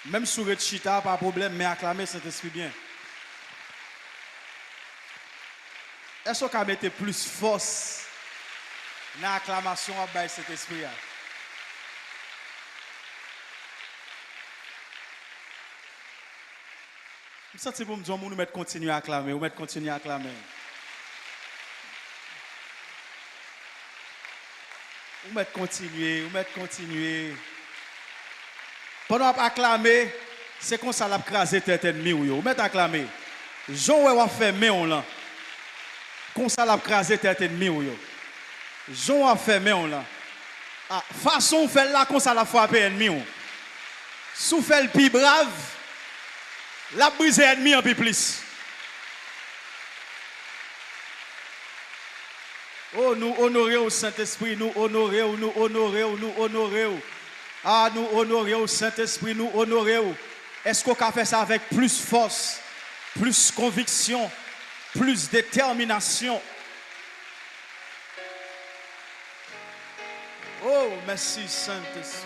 Même sur le chita, pas de problème, mais acclamer Saint-Esprit bien. Est-ce qu'on peut mettre plus force dans l'acclamation à cet esprit? Je sens que pour me dire, nous mettre continuer à acclamer, ou mettre continuer à acclamer. Ou mettre continuer, ou mettre continuer. Pendant qu'on acclamer, c'est comme ça l'a crasé tête ennemi ou mettre acclamer. Jean va faire on là. Comme ça l'a crasé tête ennemi ou yo. Jean va faire on là. Ah, façon fait là comme ça l'a frappé ennemi ou. Sous fait le plus brave, la brise ennemi un peu plus. Oh, nous honorer au Saint-Esprit, nous honorer, nous honorer, nous honorer. Ah, nous honorer au Saint-Esprit, nous honorer. Est-ce qu'on peut faire ça avec plus force, plus conviction, plus détermination? Oh, merci Saint-Esprit.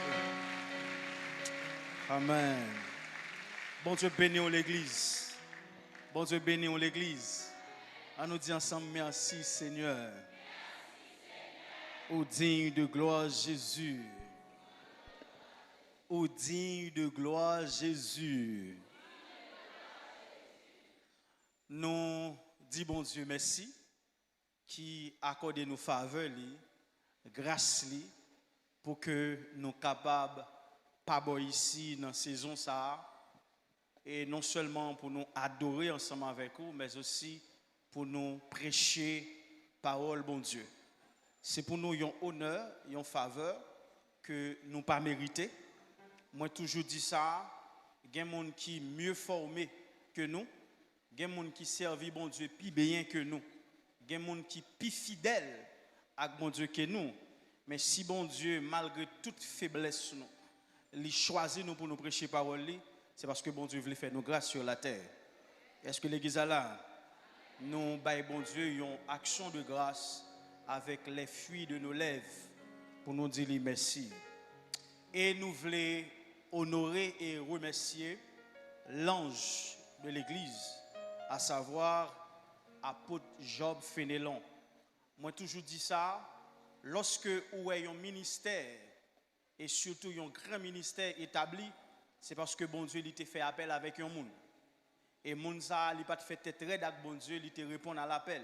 Amen. Bon Dieu bénit l'église. Bon Dieu bénit l'église. On nous dit ensemble merci Seigneur. Ô digne de gloire Jésus. Ô digne de gloire Jésus. Nous disons bon Dieu merci qui accorde nous faveur, grâce pour que nous capables pas ici dans la saison ça et non seulement pour nous adorer ensemble avec vous mais aussi pour nous prêcher parole bon Dieu. C'est pour nous un honneur, une faveur que nous pas mérité. Moi toujours dis ça, il y a des gens qui sont mieux formés que nous, il y a des gens qui servent bon Dieu plus bien que nous, il y a des gens qui sont plus fidèles à bon Dieu que nous. Mais si bon Dieu, malgré toute faiblesse, il choisit nous pour nous prêcher parole, c'est parce que bon Dieu voulait faire nos grâces sur la terre. Est-ce que l'église est là? Nous, bon Dieu, une action de grâce avec les fruits de nos lèvres pour nous dire merci. Et nous voulons honorer et remercier l'ange de l'église, à savoir apôtre Job Fénélon. Moi toujours dis ça, lorsque vous avez un ministère et surtout un grand ministère établi, c'est parce que bon Dieu il t'a fait appel avec un monde. Et monde ça il pas fait tête raide avec bon Dieu, il te répond à l'appel.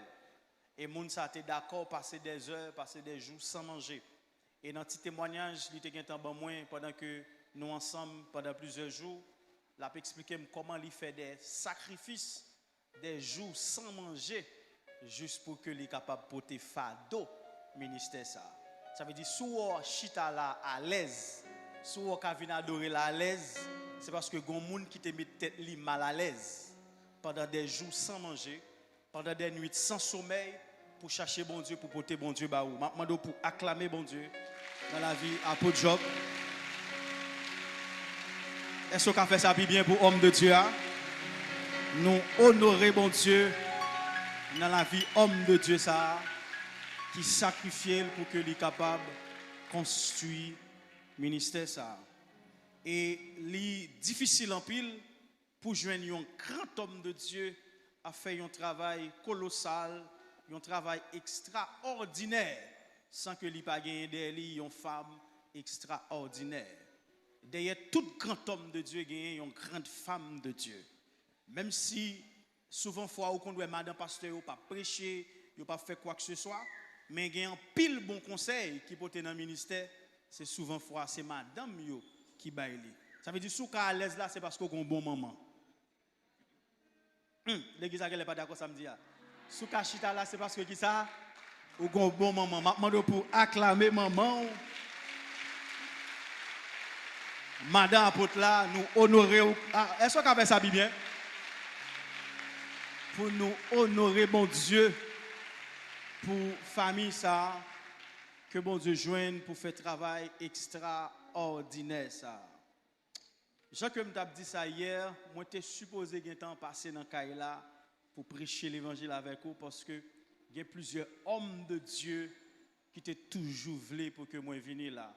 Et monde ça était d'accord passer des heures, passer des jours sans manger. Et dans petit témoignage, il était en moins pendant que nous ensemble pendant plusieurs jours, il a expliqué comment il fait des sacrifices, des jours sans manger, juste pour que il capable de porter fardeau ministère ça. Ça veut dire sous chita là à l'aise, sous ka vinn adorer la à l'aise, c'est parce que gon monde qui te met tête li mal à l'aise pendant des jours sans manger, pendant des nuits sans sommeil pour chercher bon Dieu, pour porter bon Dieu baou. M'a demandé pour acclamer bon Dieu dans la vie apôtre Job. Est-ce qu'on fait ça bien pour homme de Dieu? Nous honorer bon Dieu dans la vie homme de Dieu ça qui sacrifie pour que lui capable construire ministère ça. Et li difficile en pile pour joindre un grand homme de Dieu à faire un travail colossal, un travail extraordinaire sans que li pas gagner derrière une femme extraordinaire. Derrière tout grand homme de Dieu gagne une grande femme de Dieu. Même si souvent fois où qu'on doit madame pasteur ou pas prêcher, ou pas faire quoi que ce soit, mais il y a un pile bon conseil qui peut être dans le ministère, c'est souvent fois c'est madame yo qui baille. Ça veut dire sous à l'aise là c'est parce qu'on a un bon maman. L'église n'est pas d'accord samedi là. Sous chita là c'est parce que qui ça ou un bon maman. Maintenant pour acclamer maman. Madame apôtre là nous honorer est-ce qu'on fait ça bien? Pour nous honorer bon Dieu pour famille ça que bon Dieu joigne pour faire travail extraordinaire ça. Jean que m't'a dit ça hier, moi t'ai supposé un temps passer dans Kaila pour prêcher l'évangile avec vous parce que il y a plusieurs hommes de Dieu qui étaient toujours voulu pour que moi vienne là.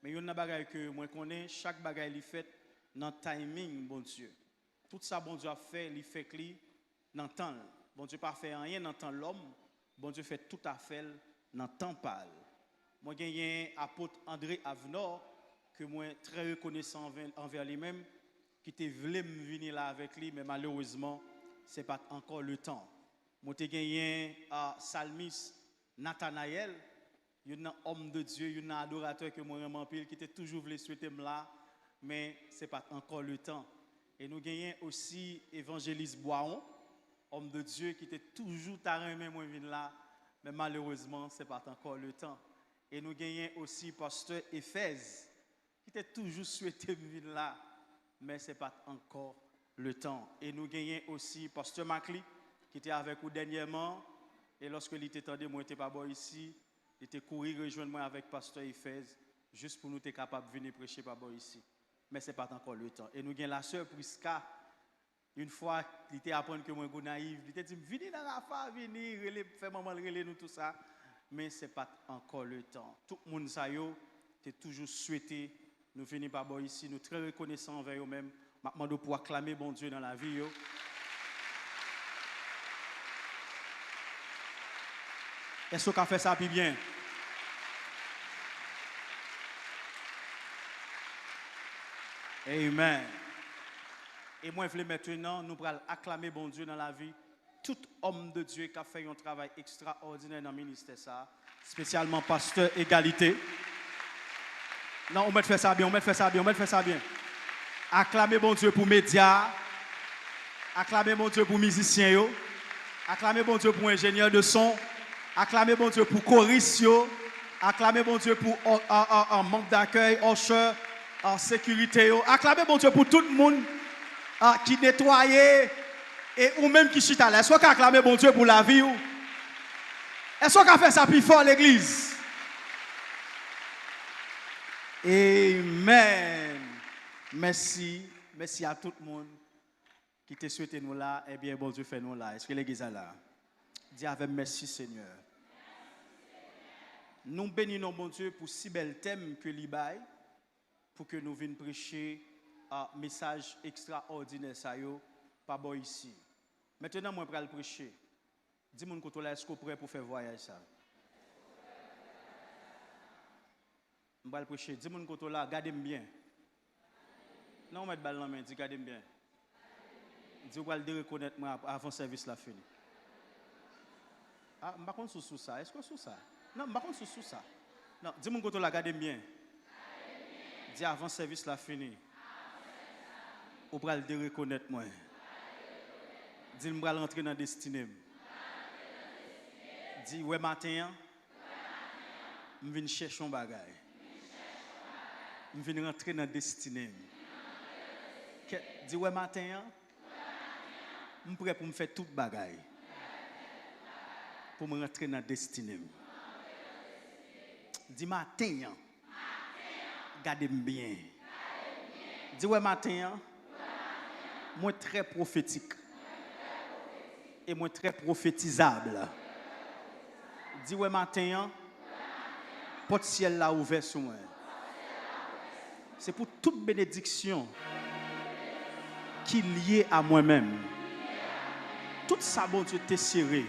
Mais il y a une bagaille que moi connais, chaque bagaille li fait dans le timing, bon Dieu. Tout ça, bon Dieu a fait, il fait que dans le temps. Bon Dieu pas fait rien dans le temps l'homme. Bon Dieu fait tout à fait dans le temps pâle. Moi, j'ai un apôtre André Avenor, que moi très reconnaissant envers lui-même, qui était voulu me venir là avec lui, mais malheureusement, ce n'est pas encore le temps. Moi, j'ai gagné un psalmiste Nathanaël, un homme de Dieu, un adorateur que moi vraiment pile, qui était toujours voulu souhaiter me là, mais ce n'est pas encore le temps. Et nous gagnons aussi évangéliste Boiron, homme de Dieu qui était toujours taré même moi venir là, mais malheureusement, ce n'est pas encore le temps. Et nous gagnons aussi pasteur Éphèse, qui était toujours souhaité venir là, mais ce n'est pas encore le temps. Et nous gagnons aussi pasteur Macli, qui était avec nous dernièrement, et lorsque il était tendu, moi, je n'étais pas bon ici, il était couru rejoindre moi avec pasteur Éphèse, juste pour nous être capable de venir prêcher pas bon ici. Mais ce n'est pas encore le temps. Et nous avons la sœur Prisca, une fois qu'il était apprendre que moi, je suis naïf, il était dit, venez dans la femme, venez, faire maman, relais nous, tout ça. Mais ce n'est pas encore le temps. Tout le monde, ça y est, toujours souhaité, nous venir par bon ici, nous très reconnaissants envers eux-mêmes. Maintenant, nous pouvons acclamer bon Dieu dans la vie. Est-ce qu'on fait ça plus bien? Amen. Et moi, je voulais maintenant, nous allons acclamer bon Dieu dans la vie. Tout homme de Dieu qui a fait un travail extraordinaire dans le ministère, ça, spécialement pasteur Égalité. Non, on va faire ça bien, on va faire ça bien, on va faire ça bien. Acclamez bon Dieu pour médias. Acclamez bon Dieu pour musiciens. Acclamez bon Dieu pour ingénieurs de son. Acclamez bon Dieu pour choristes. Acclamez bon Dieu pour un manque d'accueil, usher, en sécurité. Acclamez bon Dieu pour tout le monde qui nettoyait et ou même qui chita là. Est-ce qu'on acclame bon Dieu pour la vie? Est-ce qu'on fait ça plus fort l'église? Amen. Merci. Merci à tout le monde qui te souhaite nous là. Eh bien, bon Dieu fait nous là. Est-ce que l'église est là? Dis avec merci Seigneur. Nous bénissons bon Dieu pour si bel thème que l'Ibaï, pour que nous venions prêcher un message extraordinaire ça yo pas bon ici. Maintenant moi vais le prêcher. Dis-moi qu'on est-ce qu'on est prêt pour faire voyage ça? Je vais le prêcher. Dis-moi qu'on est là, gardez-moi bien. Non, on met balle dans main, dis gardez-moi bien. Dis vous allez reconnaître moi avant service la fini. Ah, je ne sais pas sous ça. Est-ce que sous ça? Non, je ne sais pas sous ça. Non, dis-moi qu'on est là, gardez-moi bien. Dis avant service la fini. Ou pral de reconnaître moi. Dis me pral rentrer dans destinée. Dis ouais matin, me viens chercher un bagage. Me viens rentrer dans destinée. Dis ouais matin, me prêt pour me faire tout bagage. Pour me rentrer dans destinée. Dis matin, gardez-moi bien. Dis ouais matin, moi très prophétique. Et moi très prophétisable. Dis ouais matin, porte ciel là ouvert sur moi. C'est pour toute bénédiction qui est liée à moi-même. Tout ça, bon Dieu, t'est serré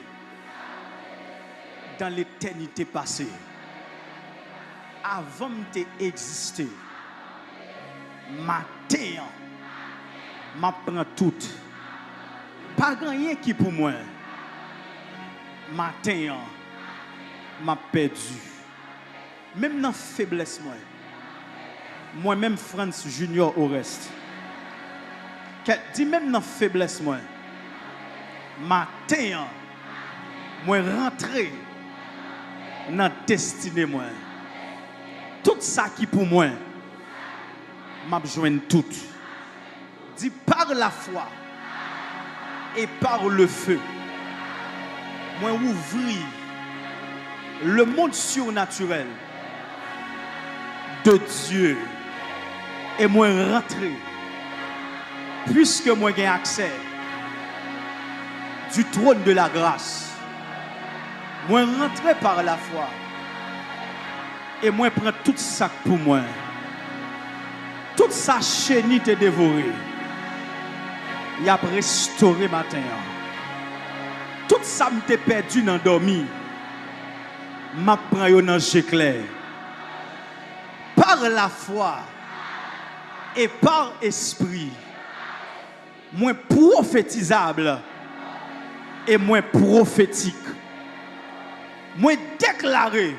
dans l'éternité passée. Avant de exister, matin, m'apprend tout. Pas rien qui pour moi. Matin, m'a perdu. Même dans la faiblesse, moi-même, France Junior au reste. Dis même dans la faiblesse, matin, moi rentré dans la destinée, tout ça qui pour moi, m'a besoin tout. Dis par la foi et par le feu, moi ouvrir le monde surnaturel de Dieu et moi rentrer, puisque moi j'ai accès du trône de la grâce. Moi rentrer par la foi et moi prends tout ça pour moi. Toute sa chenille te dévoré. Il a restauré matin. Tout ça m'te perdu dans dormi. M'a prend yo dans clair. Par la foi et par esprit, moins prophétisable et moins prophétique. Moins déclaré,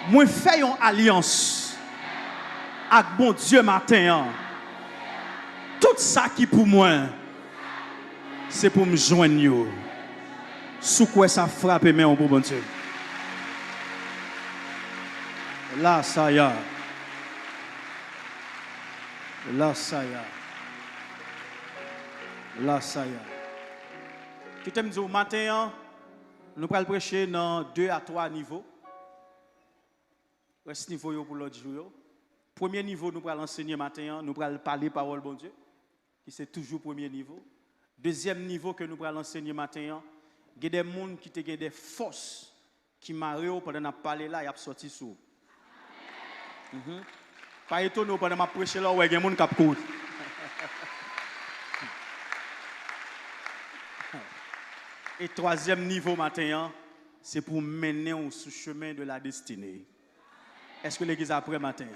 moins fait une alliance avec bon Dieu matin. Tout ça qui pour moi, c'est pour me joindre. Sous quoi ça frappe mais on pour bon Dieu. Là, ça y a. Là, ça y a. Là, ça y a. Qui t'aime dire au matin, nous allons prêcher dans 2 à 3 niveaux. Ce niveau pour l'autre jour. Premier niveau, nous allons enseigner matin, nous allons parler parole bon Dieu, qui c'est toujours premier niveau. Deuxième niveau que nous allons enseigner matin, il y a des gens qui ont des forces qui marrent pendant qu'on parlé là, ils ont sorti sous. Pas étonnant pendant que je prêche là, il y a des gens qui ont couru. Et troisième niveau matin, c'est pour mener au sous-chemin de la destinée. Est-ce que l'église après matin?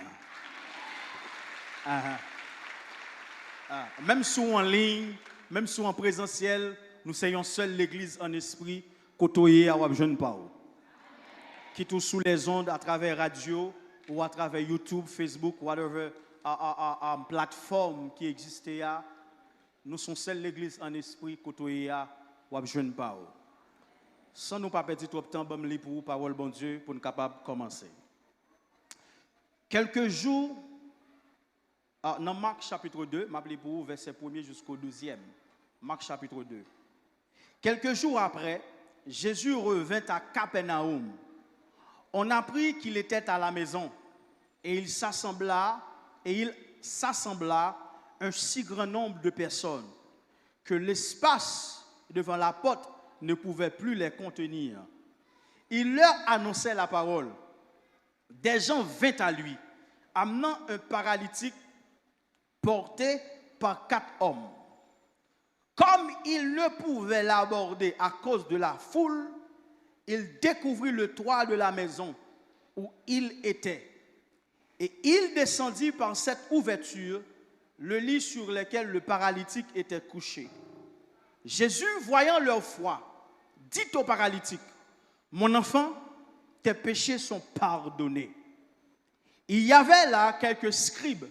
Même si en ligne, même si en présentiel, nous soyons seuls l'église en esprit, côtoyer à jeune Paul. Qui tout sous les ondes à travers radio ou à travers YouTube, Facebook, whatever, plateforme qui existait, nous sommes seuls l'église en esprit, côtoyer à jeune Paul. Sans nous pas perdre trop de temps, pour vous parole bon Dieu pour nous capables de commencer. Quelques jours, dans Marc chapitre 2, je vais pour vous verset 1er jusqu'au 12e. Marc chapitre 2. Quelques jours après, Jésus revint à Capernaum. On apprit qu'il était à la maison et il s'assembla un si grand nombre de personnes que l'espace devant la porte ne pouvait plus les contenir. Il leur annonçait la parole. Des gens vinrent à lui, amenant un paralytique porté par 4 hommes. Comme il ne pouvait l'aborder à cause de la foule, il découvrit le toit de la maison où il était. Et il descendit par cette ouverture le lit sur lequel le paralytique était couché. Jésus, voyant leur foi, dit au paralytique, « Mon enfant, tes péchés sont pardonnés. » Il y avait là quelques scribes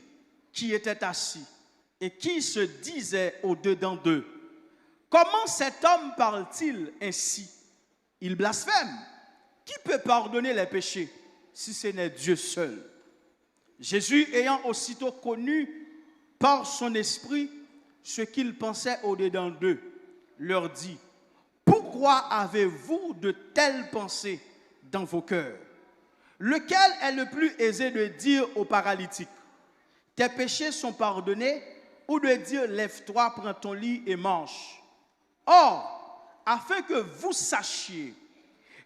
qui étaient assis et qui se disaient au-dedans d'eux, « Comment cet homme parle-t-il ainsi? Il blasphème. Qui peut pardonner les péchés si ce n'est Dieu seul? » Jésus, ayant aussitôt connu par son esprit ce qu'ils pensaient au-dedans d'eux, leur dit, « Pourquoi avez-vous de telles pensées dans vos cœurs? Lequel est le plus aisé de dire au paralytique, « Tes péchés sont pardonnés » ou de dire, « Lève-toi, prends ton lit et marche » ? Or, afin que vous sachiez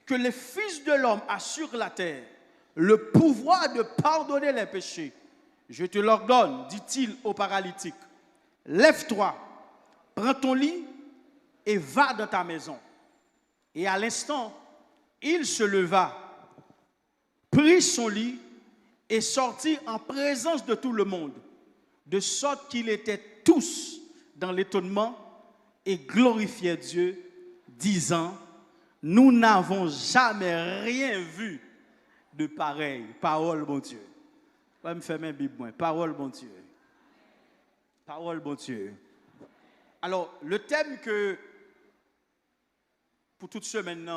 que le Fils de l'homme a sur la terre le pouvoir de pardonner les péchés, je te l'ordonne, dit-il au paralytique, « Lève-toi, prends ton lit et va dans ta maison. » Et à l'instant, il se leva, prit son lit et sortit en présence de tout le monde, de sorte qu'ils étaient tous dans l'étonnement et glorifiaient Dieu, disant, « Nous n'avons jamais rien vu de pareil. » Parole, bon Dieu. Je vais me faire ma Bible. Parole, bon Dieu. Parole, bon Dieu. Alors, le thème que, pour toute semaine,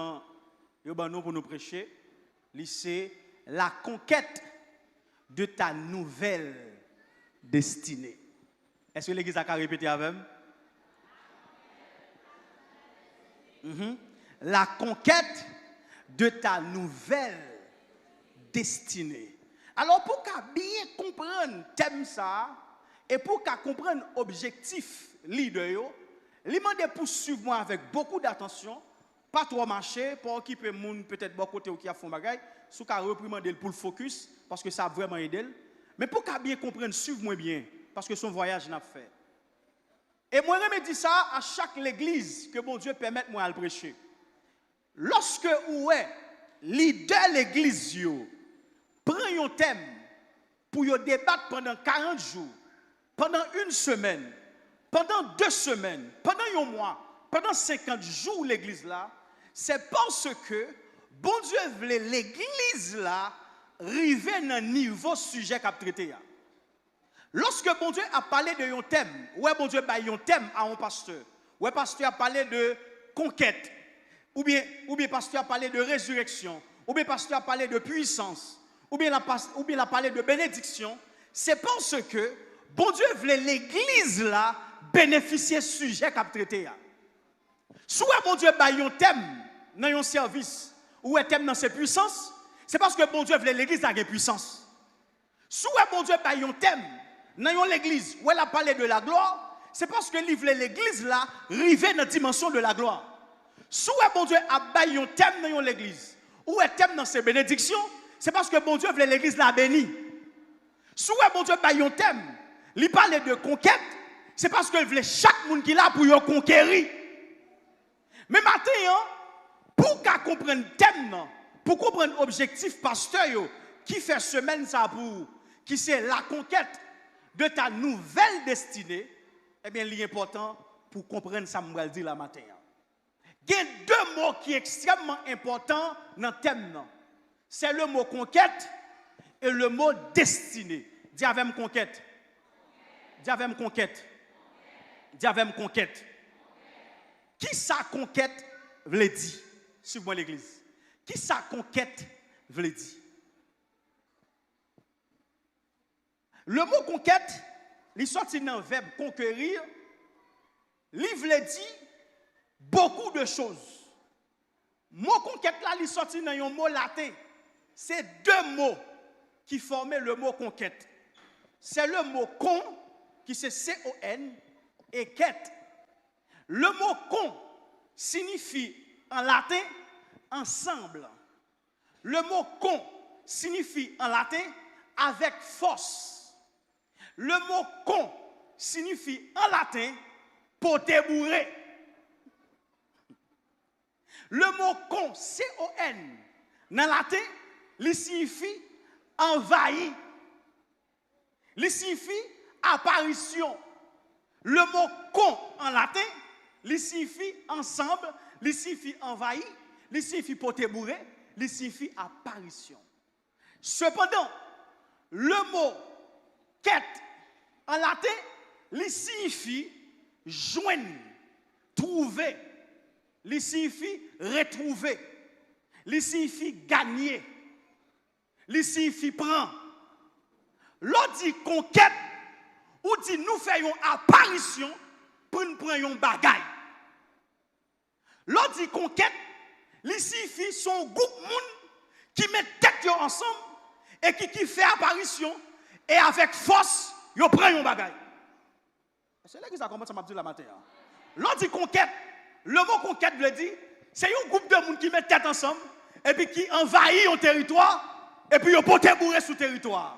nous pour nous prêcher, c'est la conquête de ta nouvelle destinée. Est-ce que l'Église a répété avec moi? La conquête de ta nouvelle destinée. Alors, pour qu'à bien comprendre thème ça, et pour qu'à comprendre objectif leader, il m'a pour suivre moi avec beaucoup d'attention, pas trop marcher, pour occuper moun peut-être beaucoup côté qui a font bagaille, sous qu'à reprimander pour le focus, parce que ça a vraiment aidé. Mais pour qu'à bien comprendre, suivez-moi bien, parce que son voyage n'a fait. Et moi, je me dis ça à chaque église que bon Dieu permette moi à le prêcher. Lorsque ou est leader l'église prend un thème pour y débattre pendant 40 jours, pendant une semaine, pendant 2 semaines, pendant un mois, pendant 50 jours l'église là, c'est parce que bon Dieu voulait l'église là arriver dans un niveau sujet qu'a traité. Lorsque bon Dieu a parlé de un thème, ouais bon Dieu a un thème à un pasteur, ouais pasteur a parlé de conquête, ou bien pasteur a parlé de résurrection, ou bien pasteur a parlé de puissance, ou bien a parlé de bénédiction, c'est parce que bon Dieu voulait l'église là bénéficier du sujet qu'a traité. Soit bon Dieu a un thème dans un service, ou un thème dans ses puissances, c'est parce que bon Dieu voulait l'église avoir puissance. Soit bon Dieu a un thème dans l'église où elle a parlé de la gloire, c'est parce que il voulait l'église là arriver dans la dimension de la gloire. Soit bon Dieu a un thème dans l'église ou un thème dans ses bénédictions, c'est parce que bon Dieu voulait l'église là bénie. Soit bon Dieu a un thème, il parlait de conquête, c'est parce qu'il voulait chaque monde qui là pour y conquérir. Mais maintenant, pour qu'on comprenne le thème, pour comprendre l'objectif pasteur qui fait semaine ça pour, qui c'est la conquête de ta nouvelle destinée, eh bien, l'important pour comprendre ça, je vais le dire la matin. Il y a 2 mots qui sont extrêmement importants dans le thème. C'est le mot conquête et le mot destinée. Dis avec conquête. Dis avec conquête. Dis avec conquête. Qui ça conquête veut dire? Suivez-moi l'église. Qui ça conquête veut dire? Le mot conquête, il sorti dans le verbe conquérir, il veut dire beaucoup de choses. Le mot conquête là, il sorti dans un mot latin. C'est 2 mots qui formaient le mot conquête. C'est le mot con, qui c'est C-O-N, et quête. Le mot con signifie en latin ensemble. Le mot con signifie en latin avec force. Le mot con signifie en latin poté bourré. Le mot con, C-O-N, dans latin, il signifie envahi. Il signifie apparition. Le mot con en latin, il signifie ensemble, il signifie envahi, il signifie poté bourré, il signifie apparition. Cependant, le mot quête en latin, il signifie joindre, trouver, il signifie retrouver, il signifie gagner, il signifie prendre. L'on dit conquête, ou dit nous faisons apparition pour nous prendre un bagaille. L'on dit conquête, il signifie son groupe de monde qui met tête ensemble et qui fait apparition et avec force, ils prennent un bagaille. C'est là que ça commence à m'appeler la matin. L'on dit conquête, le mot conquête veut dire, c'est un groupe de monde qui met tête ensemble et puis qui envahit un territoire et puis ils portent bourré sous territoire.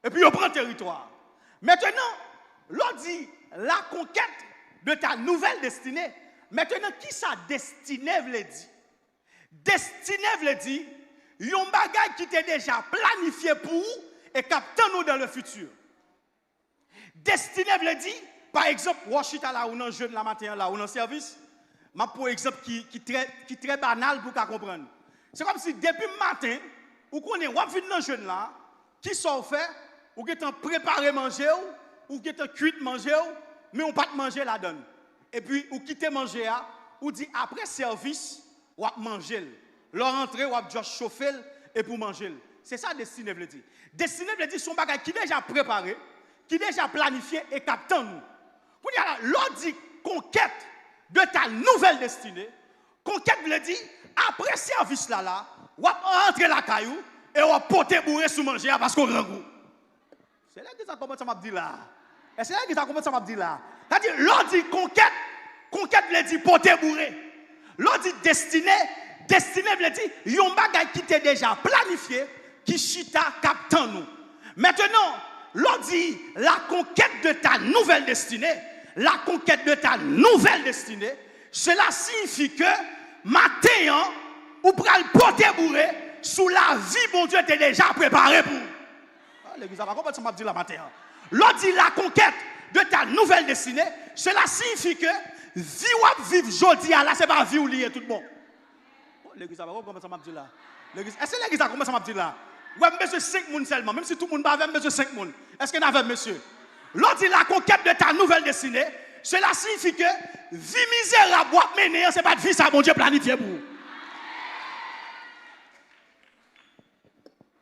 Et puis ils prennent territoire. Maintenant, l'on dit la conquête de ta nouvelle destinée. Maintenant, qui sa destinée veut dire? Destinée veut dire, il y a un bagage qui était déjà planifié pour vous et qui attend nous dans le futur. Destinée veut dire, par exemple, Washita là ou dans le jeu de la matin là ou dans le service, ma pour exemple qui très banal pour qu'on comprenne. C'est comme si depuis le matin, ou qu'on est dans le jeu là, qui sont fait, ou qui est préparé manger ou qui est cuit manger mais on pas manger la donne. Et puis ou quitter manger ou dit après service ou manger. Leur entrée ou juste chauffer et pour manger. C'est ça destinée veut dire. Destinée veut dire son bagage qui déjà préparé, qui déjà planifié et captant nous. Pour dire l'on dit conquête de ta nouvelle destinée. Conquête veut dire après service là ou entrer la caillou et on porter bourré sous manger parce qu'on rend goût. C'est là que ça commence à m'appeler là. Et c'est là que ça commence à m'appeler là. C'est-à-dire, l'on dit conquête veut dire porter bourré. L'on dit destinée veut dire yon bagay qui t'est déjà planifié, qui chita captant nous. Maintenant, l'on dit la conquête de ta nouvelle destinée, la conquête de ta nouvelle destinée, cela signifie que matin, ou pral porter bourré sous la vie, bon Dieu, t'es déjà préparé pour. L'église a pas compris ce que je dis la matin. L'on dit la conquête de ta nouvelle destinée, cela signifie que vie ou vivre aujourd'hui, là, c'est pas vie ou lié tout le monde. L'église a pas compris ce que je dis là. Est-ce que l'église a compris ce que je dis là? Ouais, monsieur 5 personnes seulement, même si tout le monde va avec monsieur 5 personnes. Est-ce qu'il y en a avec monsieur? L'on dit la conquête de ta nouvelle destinée, cela signifie que vie misérable, ce n'est pas de vie, ça, bon Dieu, planifié pour vous.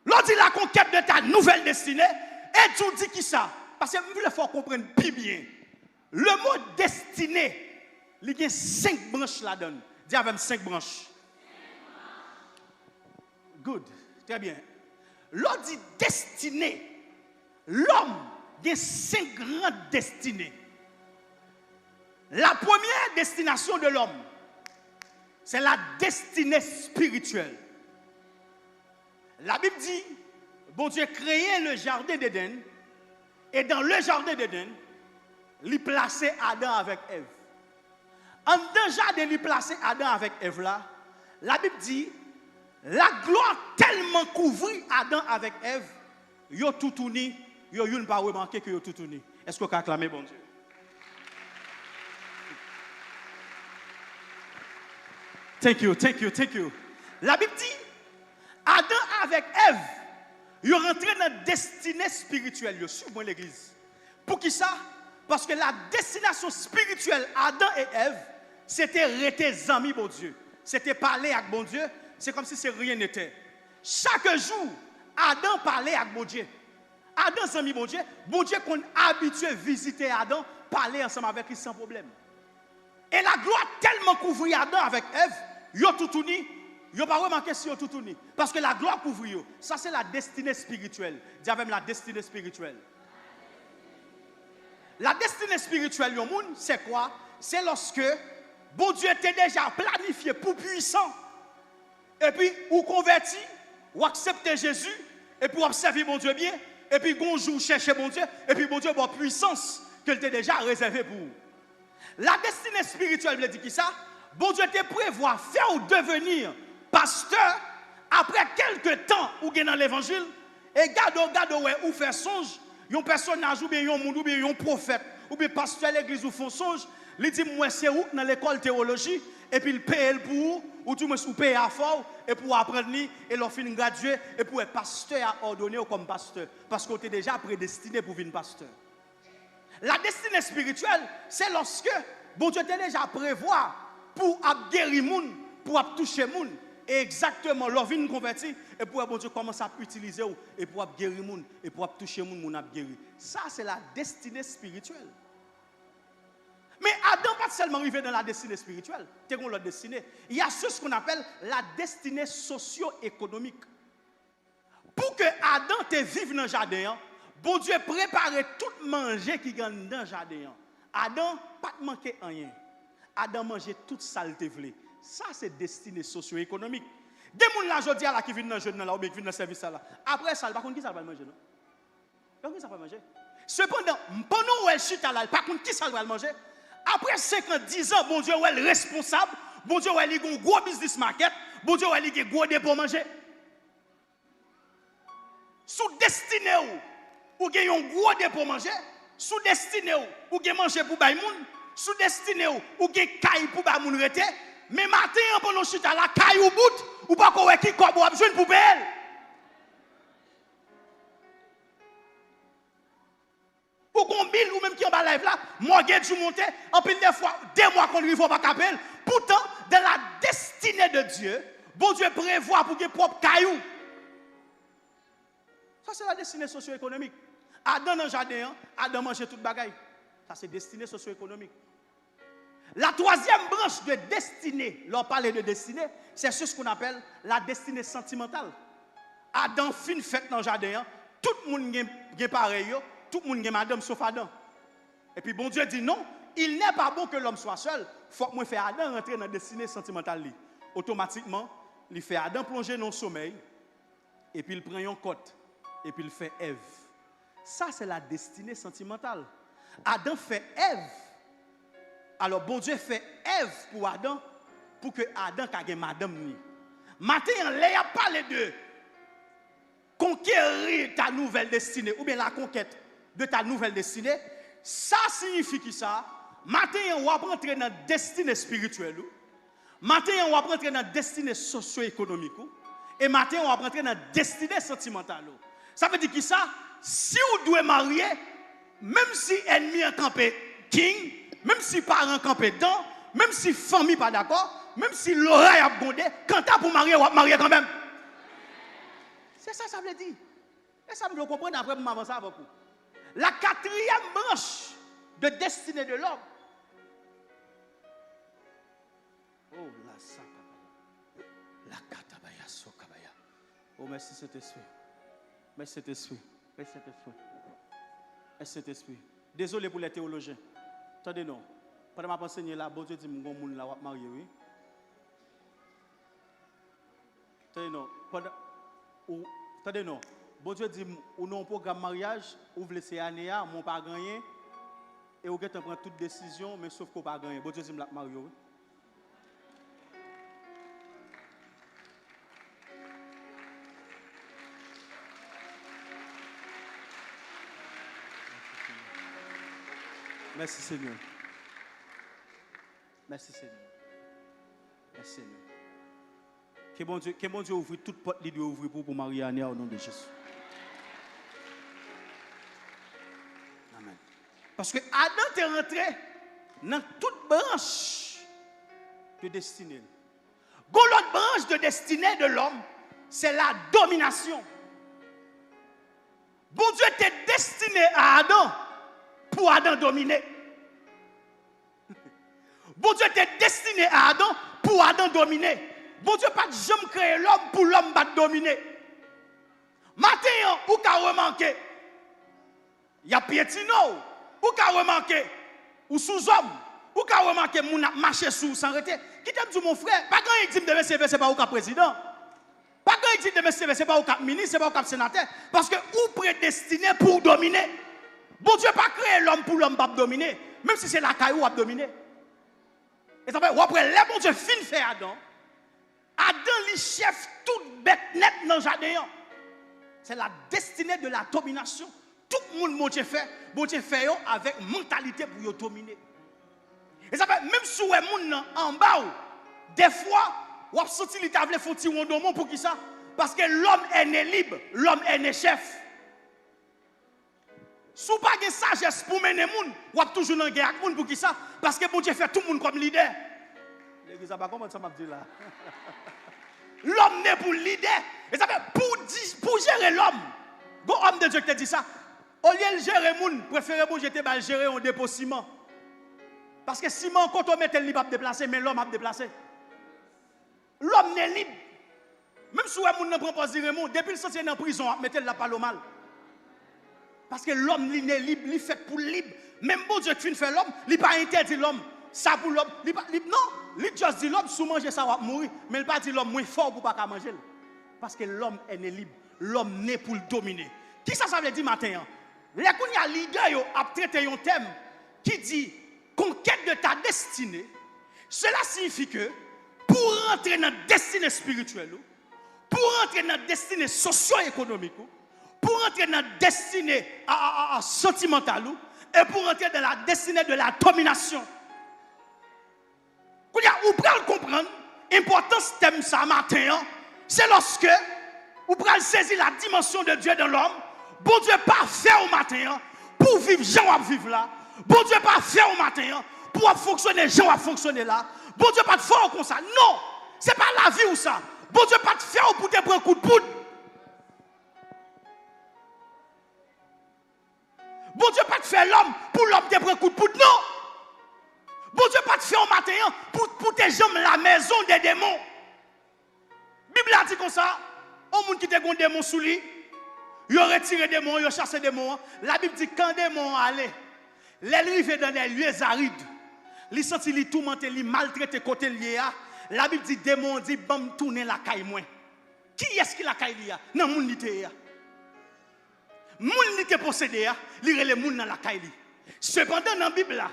L'on dit la conquête de ta nouvelle destinée, et tu dis qui ça? Parce que il faut comprendre plus bien. Le mot destinée, il y a 5 branches là-dedans. Dis avec 5 branches. Good, très bien. L'on dit destinée, l'homme a 5 grandes destinées. La première destination de l'homme, c'est la destinée spirituelle. La Bible dit, bon Dieu créait le jardin d'Éden, et dans le jardin d'Éden, il plaçait Adam avec Ève. En dans le jardin, il plaçait Adam avec Ève là, la Bible dit, la gloire tellement couvrit Adam avec Ève, yo tout tourné, yo ne pas remarquer que yo tout tourné. Est-ce qu'on peut acclamer bon Dieu? Thank you, thank you, thank you. La Bible dit, Adam avec Ève, ils rentré dans la destinée spirituelle. Suivez-moi l'église. Pour qui ça? Parce que la destination spirituelle, Adam et Ève, c'était rester amis, bon Dieu. C'était parler avec bon Dieu. C'est comme si rien n'était. Chaque jour, Adam parlait avec bon Dieu. Adam s'est bon Dieu qu'on habitué à visiter Adam, parler ensemble avec lui sans problème. Et la gloire tellement couvrit Adam avec Ève, yo tout tourné, yo pas remarqué si yo tout tourné. Parce que la gloire couvrit yo. Ça c'est la destinée spirituelle. Dis avec la destinée spirituelle. La destinée spirituelle, yo moun, c'est quoi? C'est lorsque bon Dieu était déjà planifié pour puissant. Et puis, ou converti, ou accepter Jésus, et puis observer mon Dieu bien, et puis bonjour chercher mon Dieu, et puis mon Dieu a puissance qu'il t'a déjà réservé pour vous. La destinée spirituelle veut dire qui ça? Bon Dieu te prévoit faire ou devenir pasteur après quelques temps ou dans l'évangile, et garde ou faire songe, un personnage ou bien un monde ou bien un prophète, ou bien pasteur à l'église ou font songe, il dit moi c'est où dans l'école théologie, et puis il paye pour vous, ou tout le monde paye à fort, et pour apprendre, et leur fin graduer, et pour être pasteur à ordonner comme pasteur. Parce qu'on est déjà prédestiné pour devenir pasteur. La destinée spirituelle, c'est lorsque bon Dieu t'a déjà prévoir pour guérir les gens, pour toucher les gens, et exactement, leur vie convertie, et pour bon Dieu commence à utiliser, et pour guérir les gens, et pour toucher les gens, pour guérir. Ça, c'est la destinée spirituelle. Mais Adam pas seulement arrivé dans la destinée spirituelle, c'est qu'on l'a destinée. Il y a ce qu'on appelle la destinée socio-économique. Pour que Adam te vive dans le jardin, bon Dieu préparait tout manger qui gagne dans le jardin. Adam pas manqué rien. Adam mangeait toute saleté vle. Ça c'est destinée socio-économique. Des gens là aujourd'hui là qui viennent dans le jeûne là ou bien qui viennent dans le service là. Après ça, par contre qui ça va manger non? Par contre qui ça va manger? Cependant, pendant où elle chute là, par contre qui ça va manger? Après 5 ans, 10 ans, bon Dieu, elle est responsable. Bon Dieu, elle a un gros business market. Bon Dieu, elle a un gros dépôt pour manger. Sous destiné ou avez un gros dépôt pour manger. Sous destiné ou avez manger pour bailler moun. Sous destiné ou avez caille pour bailler moun rete. Mais matin, pendant chita la caille ou bout, ou pas qu'on qui quoi boire besoin pour payer. Ou qu'on bille ou même qui en bas live là, mortgage ou monter, en pile des fois, 2 mois qu'on lui faut pas capel. Pourtant, dans la destinée de Dieu, bon Dieu prévoit pour qu'il propre caillou. Ça c'est la destinée socio-économique. Adam dans le jardin, Adam mangeait toute bagaille. Ça c'est destinée socio-économique. La troisième branche de destinée, l'on parle de destinée, c'est ce qu'on appelle la destinée sentimentale. Adam fin fête dans le jardin, tout le monde est pareil. Tout le monde est madame sauf Adam. Et puis bon Dieu dit non, il n'est pas bon que l'homme soit seul. Il faut que moi fasse Adam rentrer dans la destinée sentimentale. Automatiquement, il fait Adam plonger dans le sommeil. Et puis il prend une côte. Et puis il fait Ève. Ça, c'est la destinée sentimentale. Adam fait Ève. Alors, bon Dieu fait Ève pour Adam, pour que Adam ait madame ni. Maintenant, il a parlé de conquérir ta nouvelle destinée, ou bien la conquête de ta nouvelle destinée. Ça signifie que ça, maintenant, on va rentrer dans la destinée spirituelle. Maintenant, on va rentrer dans la destinée socio-économique. Et maintenant, on va rentrer dans la destinée sentimentale. Ça veut dire que ça, si vous devez marier, même si ennemi en campé king, même si parents campé dedans, même si famille pas d'accord, même si l'oreille a bondé, quand tu as pour marier, on va marier quand même. C'est ça, ça veut dire. Et ça me le comprendre après pour m'avancer avec vous. La quatrième branche de destinée de l'homme. Oh, la sakabaya. La katabaya sokabaya. Oh, merci cet esprit. Merci cet esprit. Merci cet esprit. Merci cet esprit. Désolé pour les théologiens. Attendez, non. Pendant ma enseigner là, bon Dieu dit, mon monde là, va marier, oui. Attendez, non. Attendez, non. Bon Dieu dit, ou non, programme mariage, ou vous laissez année, mon pas gagné, et vous avez prendre toute décision, mais sauf qu'on pas gagné. Bon Dieu dit, je marier, oui. Merci Seigneur. Merci Seigneur. Merci Seigneur. Que bon Dieu ouvre toute porte qu'il doit ouvrir pour marier Annie au nom de Jésus. Amen. Parce que Adam est rentré dans toute branche de destinée. L'autre branche de destinée de l'homme, c'est la domination. Bon Dieu était destiné à Adam pour Adam dominer. Bon Dieu était destiné à Adam pour Adam dominer. Bon Dieu pas jamais créé l'homme pour l'homme pas dominer. Maintenant, ou qu'a remarqué, il y a piétino, ou qu'a remarqué, ou sous-homme, ou qu'a remarqué, mon marché sous sans arrêter. Qui t'aime dit mon frère, pas quand il dit de me servir, c'est pas au cap président. Pas quand il dit de me servir, c'est pas au cap ministre, c'est pas au cap sénateur. Parce que ou prédestiné pour dominer. Bon Dieu pas créé l'homme pour l'homme pas dominer, même si c'est la caillou à dominer. Et ça fait, après, les bon Dieu fin fait Adam. Adam, le chef, toute bête net dans le jardin. C'est la destinée de la domination. Tout le monde, bon Dieu fait avec mentalité pour dominer. Et ça fait, même si vous êtes en bas, des fois, vous avez senti qu'il t'a voulu faire un petit rondement pour qui ça? Parce que l'homme est né libre, l'homme est né chef. Si vous n'avez pas de sagesse pour mener les gens, vous avez toujours dans guerre avec les gens pour qui ça? Parce que bon Dieu fait tout le monde comme leader. L'église n'a pas comment ça m'a dit là. L'homme n'est pour leader. Et ça fait pour gérer l'homme. Bon homme de Dieu qui te dit ça. Au lieu de gérer les gens, préférez vous jeter mal gérer un dépôt ciment. Parce que ciment, quand on met le libre à déplacer, mais l'homme a déplacé. L'homme n'est libre. Même si vous ne prend pas Raymond, depuis le sortir en prison, mettez la pas mal. Parce que l'homme, il est libre, il est fait pour libre. Même bon Dieu qui fait l'homme, il n'est pas interdit l'homme. Ça pour l'homme. Non, il juste dit l'homme, sous manger, ça va mourir. Mais il n'est pas dit l'homme moins fort pour ne pas manger. Parce que l'homme est né libre. L'homme n'est pour le dominer. Qui ça veut dire matin? Les leaders a traité un thème qui dit conquête de ta destinée. Cela signifie que pour rentrer dans la destinée spirituelle, pour rentrer dans la destinée socio-économique, pour rentrer dans la destinée sentimentale et pour rentrer dans la destinée de la domination. Vous pouvez comprendre l'importance de thème ça matin, c'est lorsque vous pouvez saisir la dimension de Dieu dans l'homme. Bon Dieu pas fait au matin pour vivre, gens vivre là. Bon Dieu pas fait au matin pour fonctionner, gens fonctionner là. Bon Dieu pas fort comme ça. Non, c'est pas la vie ou ça. Bon Dieu pas faire pour te prendre un coup de poudre. Bon Dieu pas te faire l'homme pour l'homme te prendre un coup de poudre. Non. Bon Dieu pas te faire au matin pour tes jambes la maison des démons. La Bible a dit comme ça, au monde qui te gon démon sous lui, il a retiré des démons, il a chassé des démons. La Bible dit quand des démons allaient, les arrivaient dans des lieux arides, ils senti les tourmenter, les maltraiter côté lié. La Bible dit démon dit bam tourner la caille moins. Qui est-ce qui la caille lié? Non monde était. Moun li te possédé, li rele moun dans la caille. Cependant, dans la Bible, là,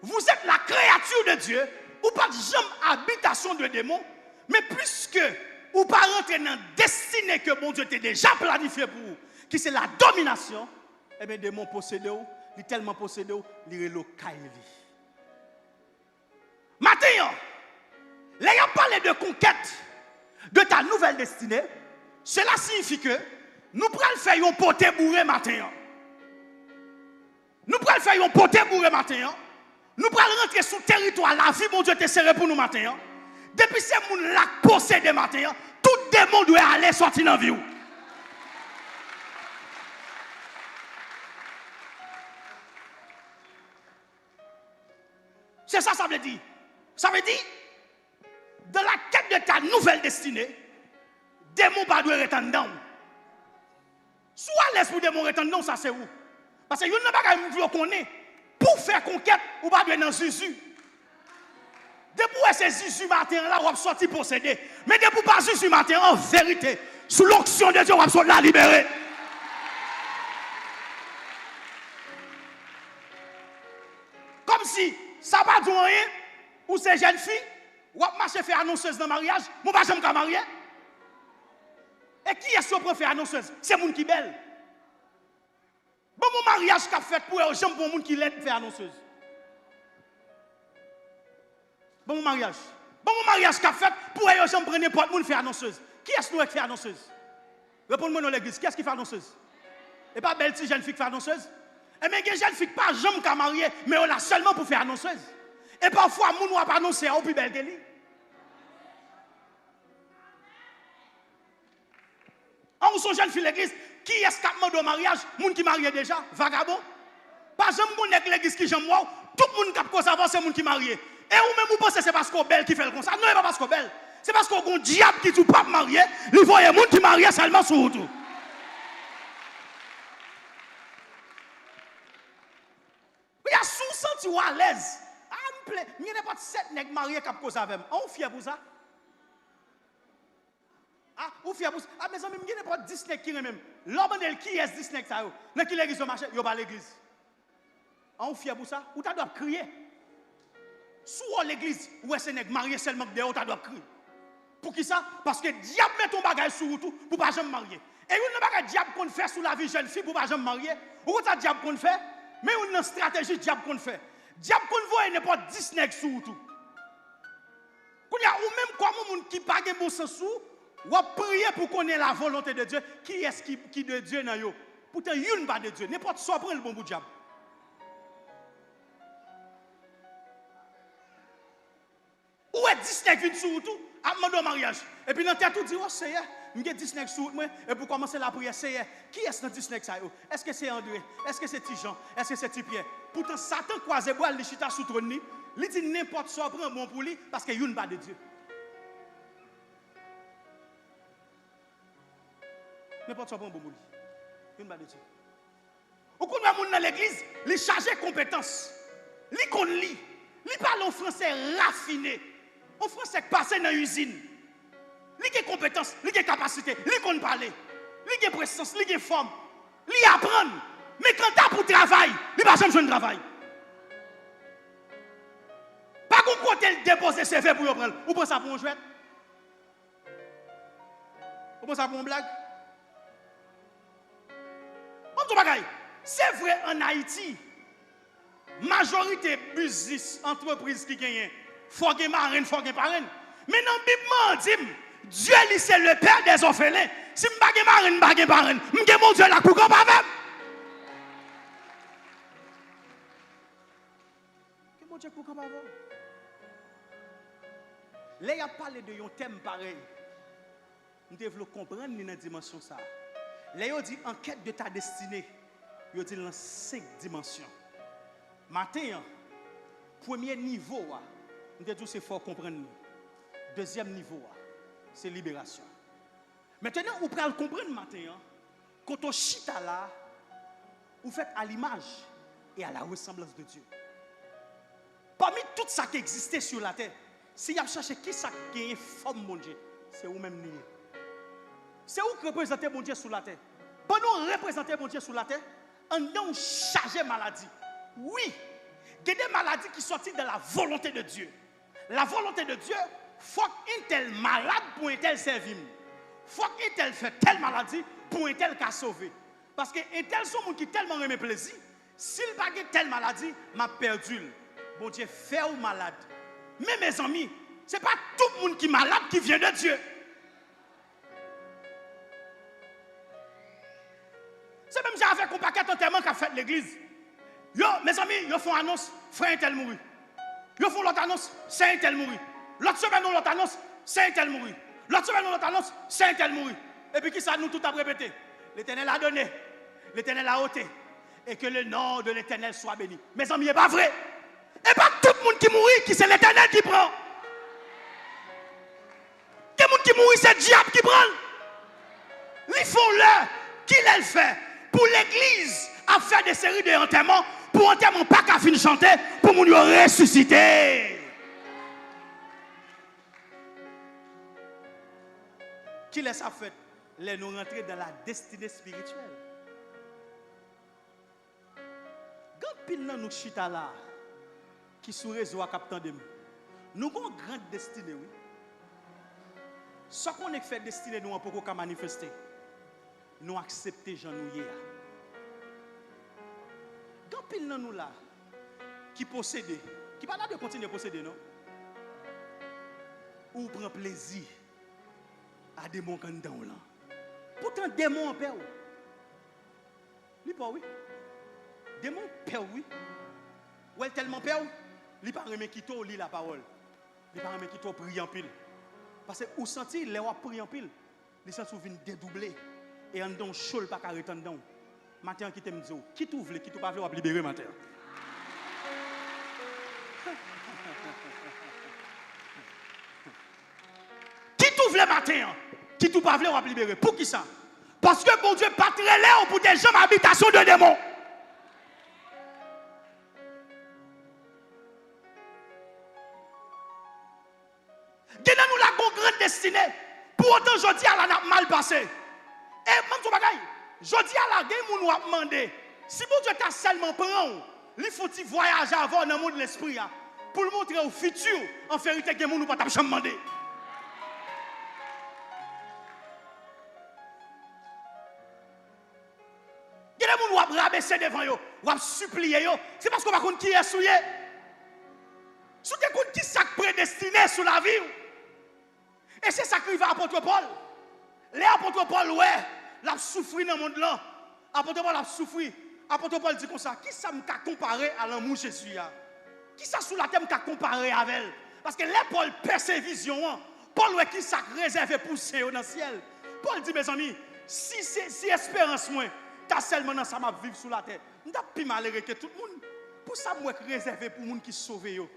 vous êtes la créature de Dieu, ou pas de jamais habitation de démons, mais puisque ou pas rentrer dans la destinée que bon Dieu t'a déjà planifié pour vous, qui c'est la domination, eh bien, démons possédés, li tellement possédé, li rele caille. Maintenant, là, il a parlé de conquête de ta nouvelle destinée. Cela signifie que nous prenons faire un poté bourré matin. Nous prenons faire un poté bourré matin. Nous prenons rentrer sous le territoire. La vie, mon Dieu, t'est serré pour nous matin. Depuis ces gens là possédé matin, tout démon doit aller sortir dans la vie. C'est ça, ça veut dire. Ça veut dire, dans la quête de ta nouvelle destinée, démon pas doit rester dedans. Soit à l'aise pour démon rester dedans, ça c'est où? Parce que vous n'avez pas qu'à connaître. Pour faire conquête, ou pas doit dans Jésus. Depuis ces Jésus matin là, on va sortir posséder. Mais depuis pas Jésus matin, en vérité, sous l'onction de Dieu, on va sortir la libérer. Comme si ça va dire rien, ou ces jeunes filles, ou va marcher faire annonceuse dans le mariage, moi pas jamais marier. Et qui est-ce qui faire annonceuse? C'est moun qui belle. Bon mon mariage qu'a fait pour eux, j'aime pour moun qui l'aide faire annonceuse. Bon mon mariage. Bon mon mariage qu'a fait pour eux, j'aime prendre n'importe moun faire annonceuse. Qui est-ce qui fait annonceuse? Répondez-moi dans l'église, qui est-ce qui fait annonceuse? Et pas belle petite jeune fille qui fait annonceuse? Eh bien, les jeunes filles pas jamais qu'à marier, mais on l'a seulement pour faire annonceuse. Et parfois, moun ou pas annoncer au plus belle que lui. On sont jeunes filles l'église, qui est-ce qui a demandé au mariage? Moun qui marié déjà, vagabond. Pas jamais moun avec l'église qui j'aime moi, tout le monde qui a cause avant c'est moun qui marié. Et ou même vous pensez c'est parce qu'on belle qui fait le comme ça? Non, c'est pas parce qu'on belle. C'est parce qu'on a un diable qui tout pas marié, il voit moun qui marié seulement sur tout. Il y a sous-senti ou à l'aise. Ah, me plaît, il n'y a pas de 7 nègres mariés qui a cause avec moi. On fier pour ça? Ah, ou fier pour ça? Ah, mais amis, il n'y a pas de 10 nègres qui même. L'homme qui est 10 nègres ça yo? Dans qui l'église au marché, yo pas l'église. On fier pour ça? Ou tu dois crier? Sous l'église, ou est-ce nègres mariés seulement que tu dois crier? Pour qui ça? Parce que diable met ton bagage sur tout pour pas jamais marier. Et une bagage diable qu'on fait sous la vie jeune fille pour pas jamais marier. Ou ça diable qu'on fait? Mais une stratégie diable qu'on fait. Diable qu'on voit n'est pas 10 nègres sur tout. Ou même quoi mon qui pas de bon sens ou prier pour connaître la volonté de Dieu. Qui est-ce qui de Dieu dans yo? Pourtant une pas de Dieu. N'importe soit prendre le bon bout de diable. Où est 10 nègres sur tout? À demander au mariage. Et puis dans tête tout dit oh Seigneur, j'ai 10 nègres sur moi et pour commencer la prière Seigneur, qui est-ce dans 10 nègres ça yo? Est-ce que c'est André? Est-ce que c'est Tijan? Est-ce que c'est Tipierre? Pourtant Satan croise bois le chita sous trône ni, il dit n'importe soit prend bon pour lui parce que une pas de Dieu. N'importe soit prend bon pour lui. Une pas de Dieu. Ou qu'on a moun dans l'église, il chargé compétence. Li kon li, li parle en français raffiné. En français passé dans l'usine. Il a compétence, il a capacité, il a parler, il a présence, il a forme, il apprend. Mais quand tu as pour travail, il va jamais jouer travail. Pas qu'on côté le déposer CV pour prendre. Ou pensez ça pour un jouet? Ou pensez ça pour une blague? C'est vrai en Haïti, majorité business, entreprise qui gagne, faut que marraine, faut que parraine. Mais dans la Bible, Dieu c'est le père des orphelins. Si je ne suis pas marraine, je ne suis pas parraine. Je suis mon Dieu là pour qu'on pas même. Que mon Dieu pour qu'on pas même. Là, il a parlé de un thème pareil. Nous devons comprendre dans la dimension ça. Là, il dit en quête de ta destinée. Il dit dans 5 dimensions. Matin, premier niveau, nous devons c'est fort comprendre. Deuxième niveau, c'est libération. Maintenant, vous pouvez comprendre matin, quand on chita là, vous faites à l'image et à la ressemblance de Dieu. Parmi tout ça qui existait sur la terre, si vous cherchez qui ça qui est forme mon Dieu, c'est vous-même lié. C'est vous qui représentez mon Dieu sur la terre. pour nous représenter mon Dieu sur la terre, on a chargé maladie. Oui, il y a des maladies qui sont sorties de la volonté de Dieu. La volonté de Dieu, il faut qu'un tel malade pour un tel servir. Il faut qu'un tel fait telle maladie pour un tel qu'à sauver. Parce que un tel son qui tellement aime plaisir, s'il n'a pas telle maladie, m'a perdu. Bon Dieu, fait ou malade. Mais mes amis, ce n'est pas tout le monde qui est malade qui vient de Dieu. C'est même ça avec un paquet d'enterrement qu'a fait l'église. Yo, mes amis, ils font annonce, frère un tel mourir. Ils font l'autre annonce, c'est un tel mourir. L'autre semaine, l'autre annonce, c'est un tel mourir. L'autre semaine, l'autre annonce, c'est un tel mourir. Et puis qui ça nous tout a répété? L'Éternel a donné, l'Éternel a ôté. Et que le nom de l'Éternel soit béni. Mes amis, ce n'est pas vrai. Et pas tout le monde qui mourit, qui c'est l'Éternel qui prend. Tout le monde qui mourit, c'est le diable qui prend. Ils font l'heure qu'il a fait pour l'église à faire des séries d'enterrements, pour enterrement pas qu'à finir chanter, pour nous ressusciter. Qui laisse ça fait? Les nous rentrer dans la destinée spirituelle. Quand pile nous chita là, qui sous réseau à captant de nous avons une grande destinée, oui. Ce qu'on est fait destinée nous pour qu'on manifester, nous accepter Jean nous hier. Quand pile nous là, qui possède, qui pas là de continuer à posséder, non? Ou prend plaisir à des démons quand dans là. Pourtant démon en paix. Li pas oui. Démon paix oui. Ou elle tellement paix. Li pas remet quitter lit la parole. Li pas remet quitter prier en pile. Parce que ou senti les wa prier en pile, les sens vinn dédoubler et en don chaud pas arrêter en don. Matin qui t'aime dire qui tout vle, qui tout pas vle, on va libérer matin. Qui tout vle matin, qui tout pas vle, on va libérer. Pour qui ça? Parce que bon Dieu pas très l'air pour des gens habitation de démons. Nous la grande destinée. Pour autant, je dis à la mal passé. Et même ton bagaille, je dis à la gueule, nous a demandé. Si bon Dieu t'a seulement pris, il faut voyager avant dans le monde de l'esprit. Pour le montrer au futur, en vérité, que nous ne pas jamais demander. Il y a des gens qui rabaisser devant eux, ou supplier, c'est parce qu'on va connaître qui est souillé. Si vous avez qui est prédestiné sur la vie. Et c'est ça qui va à l'apôtre Paul. Les apôtres Paul, ouais, l'a souffri dans le monde là. Apôtre Paul a souffri. Apôtre Paul dit comme ça, qui ça m'a comparé à l'amour de Jésus? Qui ça sous la terre m'a comparé avec elle? Parce que les Paul percevait vision. Paul ouais qui ça réservé pour c'est dans le ciel. Paul dit mes amis, si espérance moi, t'as seulement dans ça m'a vivre sous la terre. M'ta plus malheureux que tout le monde. Pour ça moi réservé pour monde qui sauvé yo.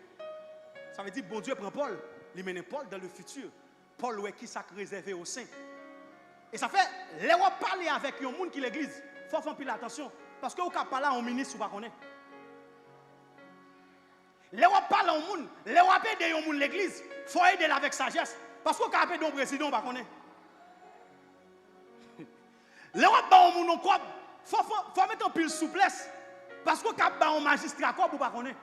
Ça veut dire bon Dieu prend Paul, il mène Paul dans le futur. Paul ouais qui ça réservé au sein. Et ça fait les on parler avec un monde qui l'église, faut faire plus attention parce que au cas parler en ministre ou pas connaît. Les on parler au monde, les on aider un monde l'église, faut aider avec sagesse parce qu'au cas aider un président pas connaît. Les on ba au monde quoi, faut mettre en pile souplesse parce qu'au cas ba un magistrat quoi pour pas connaît.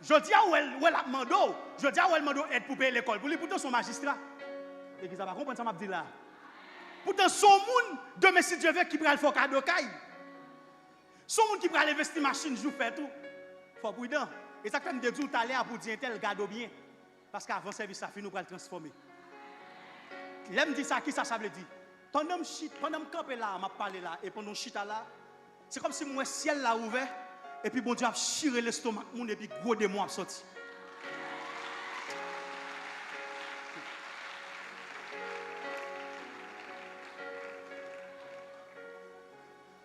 Je dis à où elle a demandé, je dis à où elle demande aide pour payer l'école, pour lui pourtant son magistrat. Et qui ça va comprendre ça m'a dit là. Pourtant son monde de Messie Dieu veut qui prend le fort cadeau caille. Son monde qui prend investir machine joue fait tout. Faut prudent. Et ça fait me dire tout à l'heure pour dire tel garde bien parce qu'avant service ça fait nous pour le transformer. L'aime dit ça qui ça veut dire. Pendant me camper là, m'a parlé là et pendant chita là, c'est comme si mon ciel l'a ouvert et puis bon Dieu a chiré l'estomac mon et puis gros démon a sorti.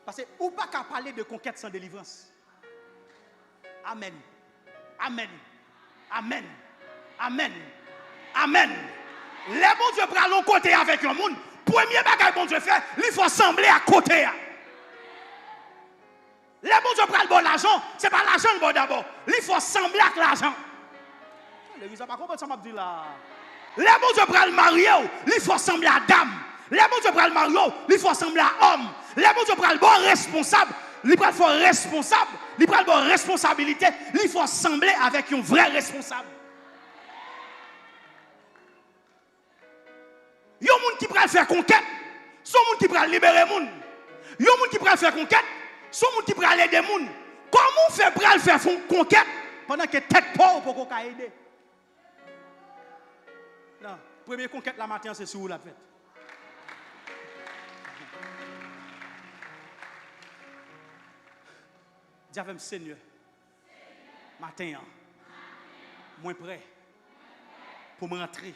Parce que ou pas qu'à parler de conquête sans délivrance. Amen. Amen. Amen. Amen. Amen. Les bons Dieu prennent l'autre côté avec le monde. Premier bagage bon Dieu fait, il faut assembler à côté. Les bons Dieu prennent bon l'argent, c'est pas l'argent le bon d'abord. Il faut assembler avec l'argent. Les gens pas comprendre ça m'a dit là. Les bons Dieu prennent marié, il faut assembler à dame. Les bon Dieu prend le mario, il faut assembler à homme. Les bon Dieu prend le bon responsable, il prend le bon responsable, il prend le bon responsabilité, il faut assembler avec un vrai responsable. Il y a un monde qui prend faire conquête, son monde qui prend libérer monde. Il y a un monde qui prend faire conquête, son monde qui prend aider des monde. Comment on fait pour faire conquête pendant que tête pauvre pour qu'on aider? Non, première conquête la matin c'est sur où la fête. Dis avec Seigneur, matin, moins prêt pour me rentrer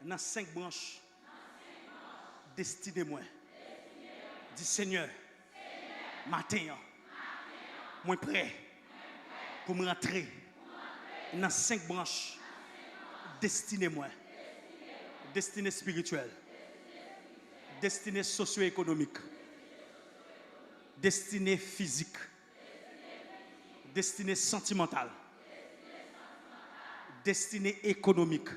dans 5 branches destinées moi. Dis Seigneur, matin, moins prêt pour me rentrer dans 5 branches destinées moi. Destinée spirituelle, destinée socio-économique, destinée physique, destinée sentimentale, destinée économique,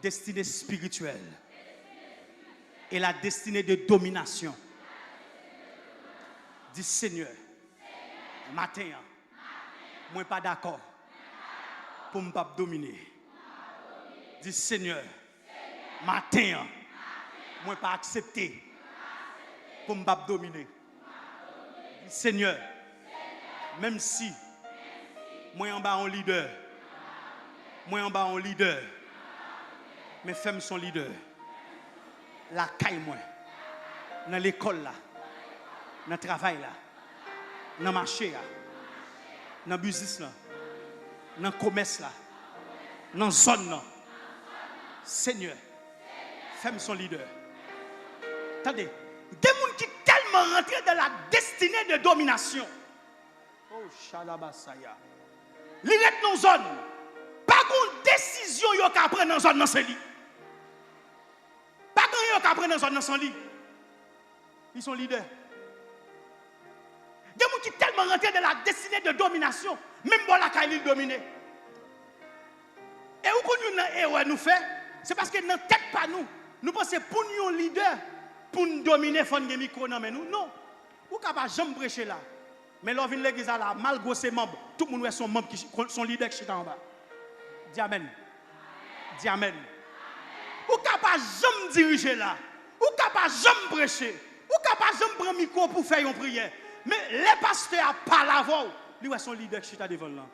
destinée spirituelle et la destinée de domination. Dis Seigneur, matin, moi pas d'accord pour me pas dominer. Dis Seigneur, matin, moi pas accepter pour me pas dominer. Dis Seigneur, même si moi en bas un leader, mes femmes sont leaders. La caille moi, dans l'école là, dans le travail là, dans le marché là, dans le business là, dans le commerce là, dans la zone là. Seigneur, femmes sont leaders. Attendez, des gens qui tellement rentrés dans la destinée de domination. Oh, Shalabasaya. Ils restent dans la zone. Pas de décision qu'ils prennent dans la zone dans ce lit. Pas de qu'ils prennent dans la zone dans son lit. Ils sont leaders. Des gens qui tellement rentrés dans la destinée de domination, même bon la caille dominée. Et où nous fait, c'est parce que dans la tête pas nous pensons pour nous un leader, pour nous dominer, il faut nous micro dans nous. Non, vous ne pouvez pas jamais prêcher là. Mais là, l'église là, malgré ses membres, tout le monde est son membre, son leader qui est en bas. Dis Amen. Dis Amen. Vous ne pouvez pas jamais diriger là. Vous ne pouvez pas jamais prêcher. Vous ne pouvez pas jamais prendre le micro pour faire une prière. Mais les pasteurs pas la voix. Lui, son leader qui est devant là.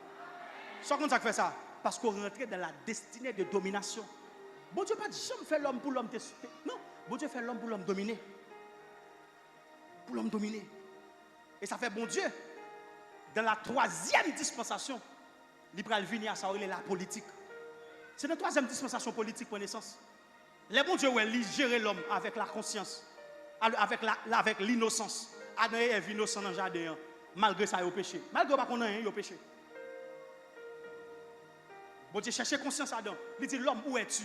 C'est comme ça que fait ça. Parce qu'on rentre dans la destinée de domination. Bon Dieu pas jamais fait l'homme pour l'homme. Non, bon Dieu fait l'homme pour l'homme dominer. Pour l'homme dominer. Et ça fait bon Dieu. Dans la 3e dispensation, il va venir à ça, il est la politique. C'est la 3e dispensation politique pour naissance. Les bon Dieu, il gère l'homme avec la conscience, avec l'innocence. Adam et Ève innocents dans le jardin, malgré ça, il a péché. Malgré qu'on a rien, il a péché. Bon Dieu cherche conscience à Adam. Il dit l'homme, où es-tu?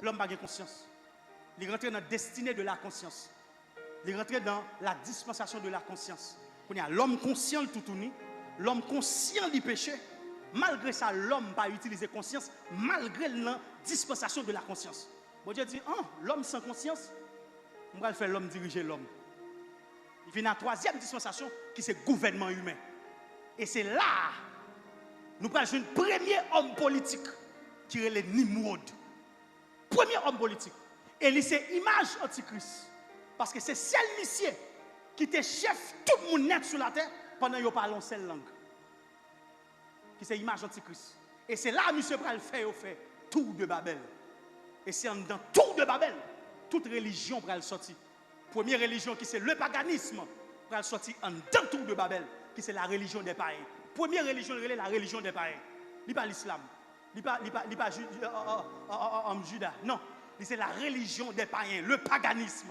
L'homme n'a pas de conscience. Il rentre dans la destinée de la conscience. Il rentre dans la dispensation de la conscience. L'homme conscient de tout tourner, l'homme conscient du péché. Malgré ça, l'homme n'a pas utilisé conscience, malgré la dispensation de la conscience. Bon Dieu dit, l'homme sans conscience, on va faire l'homme diriger l'homme. Il vient dans la 3e dispensation qui c'est gouvernement humain. Et c'est là, nous prenons un premier homme politique qui est le Nimrod. Premier homme politique. Et c'est image antichrist. Parce que c'est celle monsieur qui était chef tout le monde net sur la terre pendant qu'il parle en seule langue. Qui c'est image antichrist. Et c'est là monsieur pral fait tour de Babel. Et c'est dans tour de Babel, toute religion pral sortir. Première religion qui c'est le paganisme pral sortir en dans tour de Babel, qui c'est la religion des païens. Première religion, la religion des païens. Il pas l'islam. Il pas Juda. Non, c'est la religion des païens, le paganisme.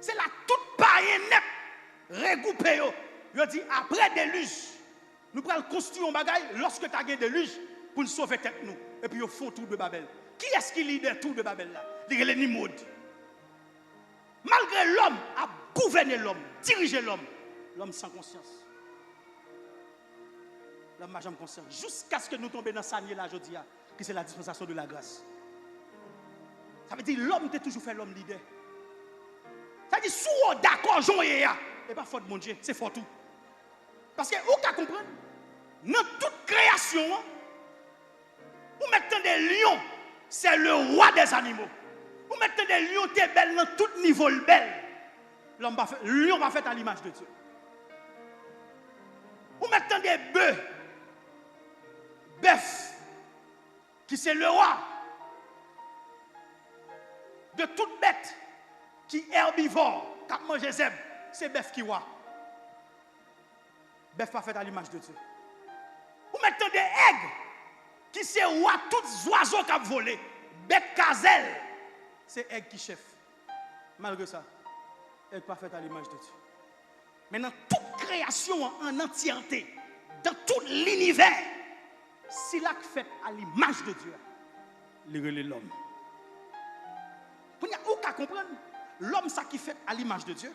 C'est la toute païen net regroupé. Il dit après déluge, nous prenons construire un bagage lorsque tu as gagné déluge pour nous sauver tête nous. Et puis au fond tour de Babel. Qui est-ce qui leader tour de Babel là? Il est Nimrod. Malgré l'homme a gouverné l'homme, dirigé l'homme, l'homme sans conscience. L'homme n'a jamais conscience. Jusqu'à ce que nous tombions dans Sanier là aujourd'hui, qui c'est la dispensation de la grâce. Ça veut dire l'homme t'a toujours fait l'homme leader. Ça veut dire si on est d'accord, Jean et et pas faute mon Dieu, c'est fort tout. Parce que vous pouvez comprendre, dans toute création, vous mettez des lions, c'est le roi des animaux. Vous mettez des lions, t'es belle dans tout niveau belle. Le lion va fait à l'image de Dieu. Vous mettez des bœufs, qui c'est le roi de toute bête qui est herbivore, qui mange des zèbres, c'est bœuf qui est roi. Bœuf pas fait à l'image de Dieu. Vous mettez des aigles, qui c'est roi, tous les oiseaux qui ont volé, bête gazelle, c'est aigle qui chef. Malgré ça, aigle pas fait à l'image de Dieu. Mais dans toute création en entièreté, dans tout l'univers, c'est là que fait à l'image de Dieu, l'homme. Vous pouvez comprendre, l'homme ça qui fait à l'image de Dieu,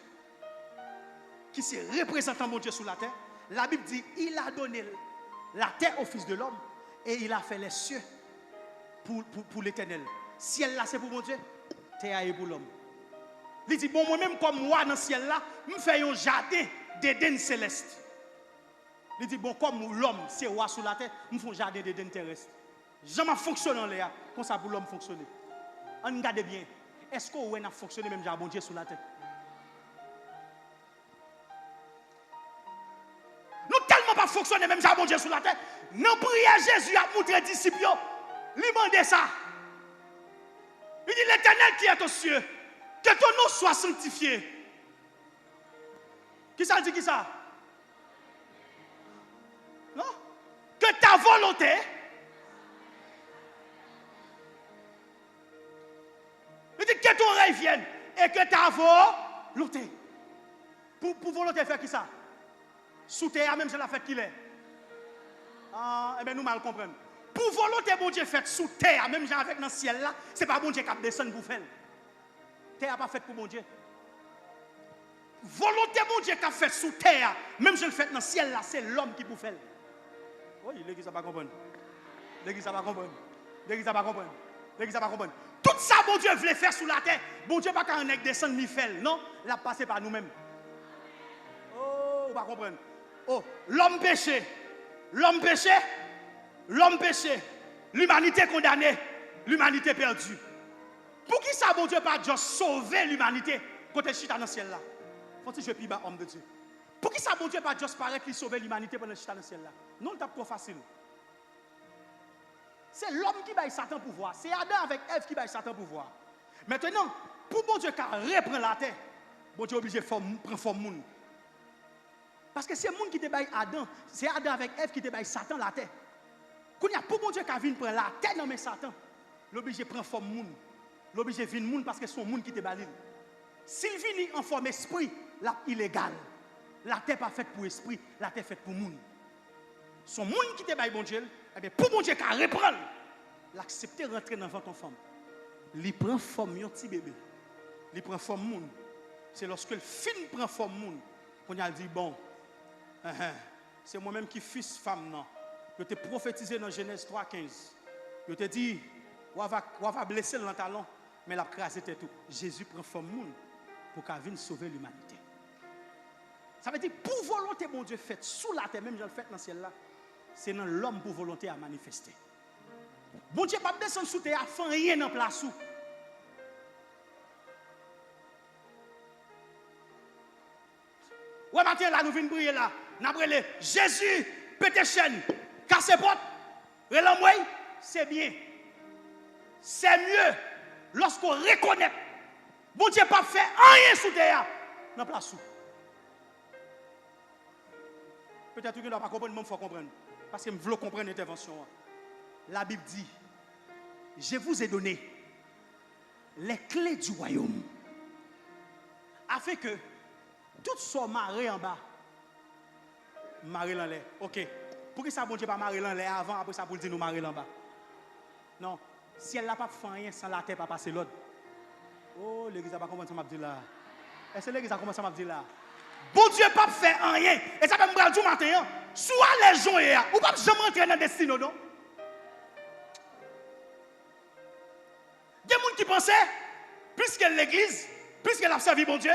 qui se représentant mon Dieu sur la terre, la Bible dit, il a donné la terre au Fils de l'homme et il a fait les cieux pour l'éternel. Ciel là c'est pour mon Dieu, terre est pour l'homme. Il dit, bon, moi-même comme moi dans le ciel là, je fais un jardin d'Éden céleste. Il dit, bon, comme l'homme c'est roi sur la terre, je fais un jardin d'Éden terrestre. Jamais fonctionne en l'air, comme ça pour l'homme fonctionner. On regarde bien, est-ce qu'on a fonctionné même jardin Dieu sur la terre? Nous tellement pas fonctionné même jardin Dieu sur la terre. Nous prions Jésus à montrer aux disciples, lui demander ça. Il dit, l'Éternel qui est aux cieux, que ton nom soit sanctifié. Qui ça dit qui ça? Non? Que ta volonté il dit que ton règne vienne et que ta volonté. Pour volonté faire qui ça? Sous terre même c'est la fête qu'il est. Ah, eh bien nous mal comprendre. Pour volonté bon Dieu fait sous terre même avec dans le ciel là, c'est pas bon Dieu qui descend pour faire. Terre pas faite pour mon Dieu. Volonté mon Dieu qui a fait sous terre, même je le fais dans le ciel là, c'est l'homme qui peut faire. Oui, l'église n'a pas compris. L'église n'a pas compris. L'église n'a pas compris. L'église n'a pas compris. Tout ça, bon Dieu voulait faire sous la terre. Bon Dieu pas qu'un nègre descendre ni faire. Non, l'a passé par nous-mêmes. Oh, vous pas comprendre. Oh, l'homme péché. L'homme péché. L'homme péché. L'humanité condamnée. L'humanité perdue. Pour qui ça, bon Dieu, pas juste sauver l'humanité côté chita dans le ciel là? Faut-il je prie bas homme de Dieu? Pour qui ça, bon Dieu, pas juste paraître qu'il sauver l'humanité pendant chita dans le ciel là? Non, c'est trop facile. C'est l'homme qui baille Satan pouvoir. C'est Adam avec Ève qui baille Satan pouvoir. Maintenant, pour bon Dieu qui reprend la terre, bon Dieu est obligé de prendre forme monde. Parce que c'est le monde qui te baille Adam, c'est Adam avec Ève qui te baille Satan la terre. Quand il y a pour bon Dieu qui vient prendre la terre dans mes Satan, l'obligé de prendre forme monde. L'obligé de venir monde parce que c'est son monde qui te baille. S'il vient en forme esprit, là, illégal. La terre pas faite pour esprit, la terre faite pour monde. Son monde qui te baille bon Dieu, eh bien, pour bon Dieu qui reprend, l'accepter rentrer dans votre femme. Il prend forme un petit bébé. Il prend forme monde. C'est lorsque le film prend forme monde qu'on a dit bon, c'est moi-même qui fils femme non. Je t'ai prophétisé dans Genèse 3:15. Je t'ai dit on va blesser le talon, mais la crase était tout. Jésus prend forme monde pour qu'il vienne sauver l'humanité. Ça veut dire pour volonté mon Dieu faite sous la terre, même je le fais dans le ciel là. C'est dans l'homme pour volonté à manifester. Bon Dieu pas descendre sous terre, faire rien dans place où. Ouais, matin là, nous venons prier là. Nous avons brûlé Jésus, pété chaîne, casse porte, relamoué, c'est bien. C'est mieux lorsqu'on reconnaît. Bon Dieu pas fait rien sous terre, dans place où. Peut-être que vous ne pas comprendre, mais il faut comprendre. Parce que je veux comprendre l'intervention. La Bible dit, je vous ai donné les clés du royaume. Afin que tout soit marré en bas, marré en l'air. Ok. Pour que ça, bon Dieu, pas marré en l'air avant, après ça, pour dire nous marré en bas. Non. Si elle n'a pas fait rien, sans la terre, pas passer l'autre. Oh, l'église n'a pas commencé à m'abdir là. Est-ce que l'église a commencé à m'abdir là? Bon Dieu pas fait rien. Et ça peut me dire du matin, soit les gens ou pas jamais rentrer dans le destin, non? Il y a des gens qui commencé, puisque l'église, puisqu'elle a servi bon Dieu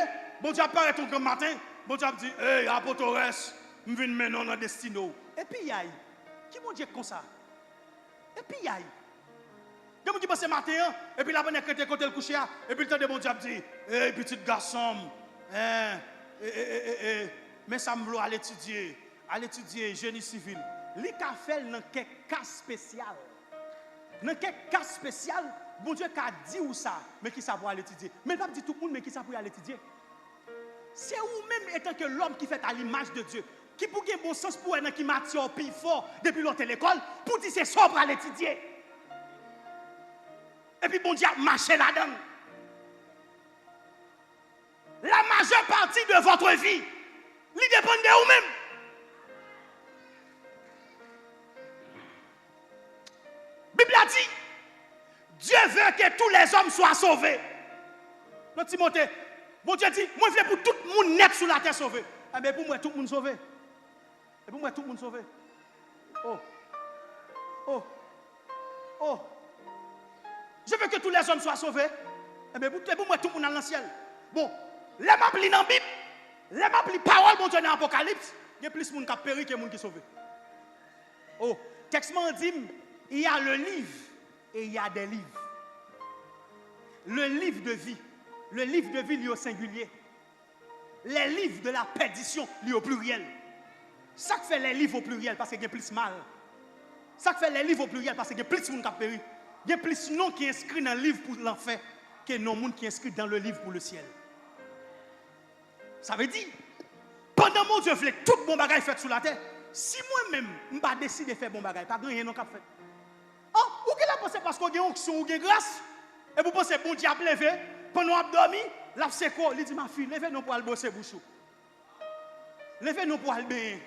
apparaît tout comme matin, bon Dieu a dit, hey, apôtre, je viens maintenant dans le destino. Et puis, y a qui bon Dieu comme ça? Et puis, y a des gens qui passent matin, et puis la bonne écrite côté le coucher, et puis le temps de bon Dieu a dit, hey, petit garçon, mais ça me veut aller étudier génie civil. Les cafés dans quelques cas spécial. Dans quelques cas spécial, bon Dieu a dit où ça, mais qui ça pour aller étudier. Mais il ne pas dire tout le monde, mais qui ça pour aller étudier. C'est vous-même étant que l'homme qui fait à l'image de Dieu, qui pour gagner bon sens pour un qui m'attire plus fort depuis l'autre l'école, pour dire c'est ça pour aller étudier. Et puis bon Dieu a marché là-dedans. La majeure partie de votre vie, il dépend de vous-même. La Bible a dit, Dieu veut que tous les hommes soient sauvés. Dans Timothée, bon Dieu dit, moi je veux pour tout le monde net sur la terre sauvé. Ah mais pour moi tout le monde sauvé. Et pour moi tout le monde sauvé. Oh. Je veux que tous les hommes soient sauvés. Eh bien, pour moi, tout le monde dans le ciel. Bon, les m'applis dans la Bible, les m'applis parole, bon Dieu, dans l'Apocalypse, il y a plus de monde qui a péri que de monde qui est sauvé. Oh, texte m'a dit, il y a le livre et il y a des livres. Le livre de vie, lié au singulier. Les livres de la perdition, liés au pluriel. Ça fait les livres au pluriel parce qu'il y a plus mal. Ça fait les livres au pluriel parce qu'il y a plus de monde qui a péri. Il y a plus de noms qui sont inscrits dans le livre pour l'enfer que non monde qui sont inscrits dans le livre pour le ciel. Ça veut dire, pendant mon Dieu voulait tout bon bagage fait sur la terre, si moi-même, je n'ai pas décidé de faire bon bagage, pas de rien non cap fait. Oh, ou qu'elle a pensé parce qu'on a une onction ou une grâce, et vous pensez bon Dieu a levé, pendant qu'on a dormi, là c'est quoi? Il dit ma fille, levez-nous pour aller bosser bouchou. Levez-nous pour aller bien.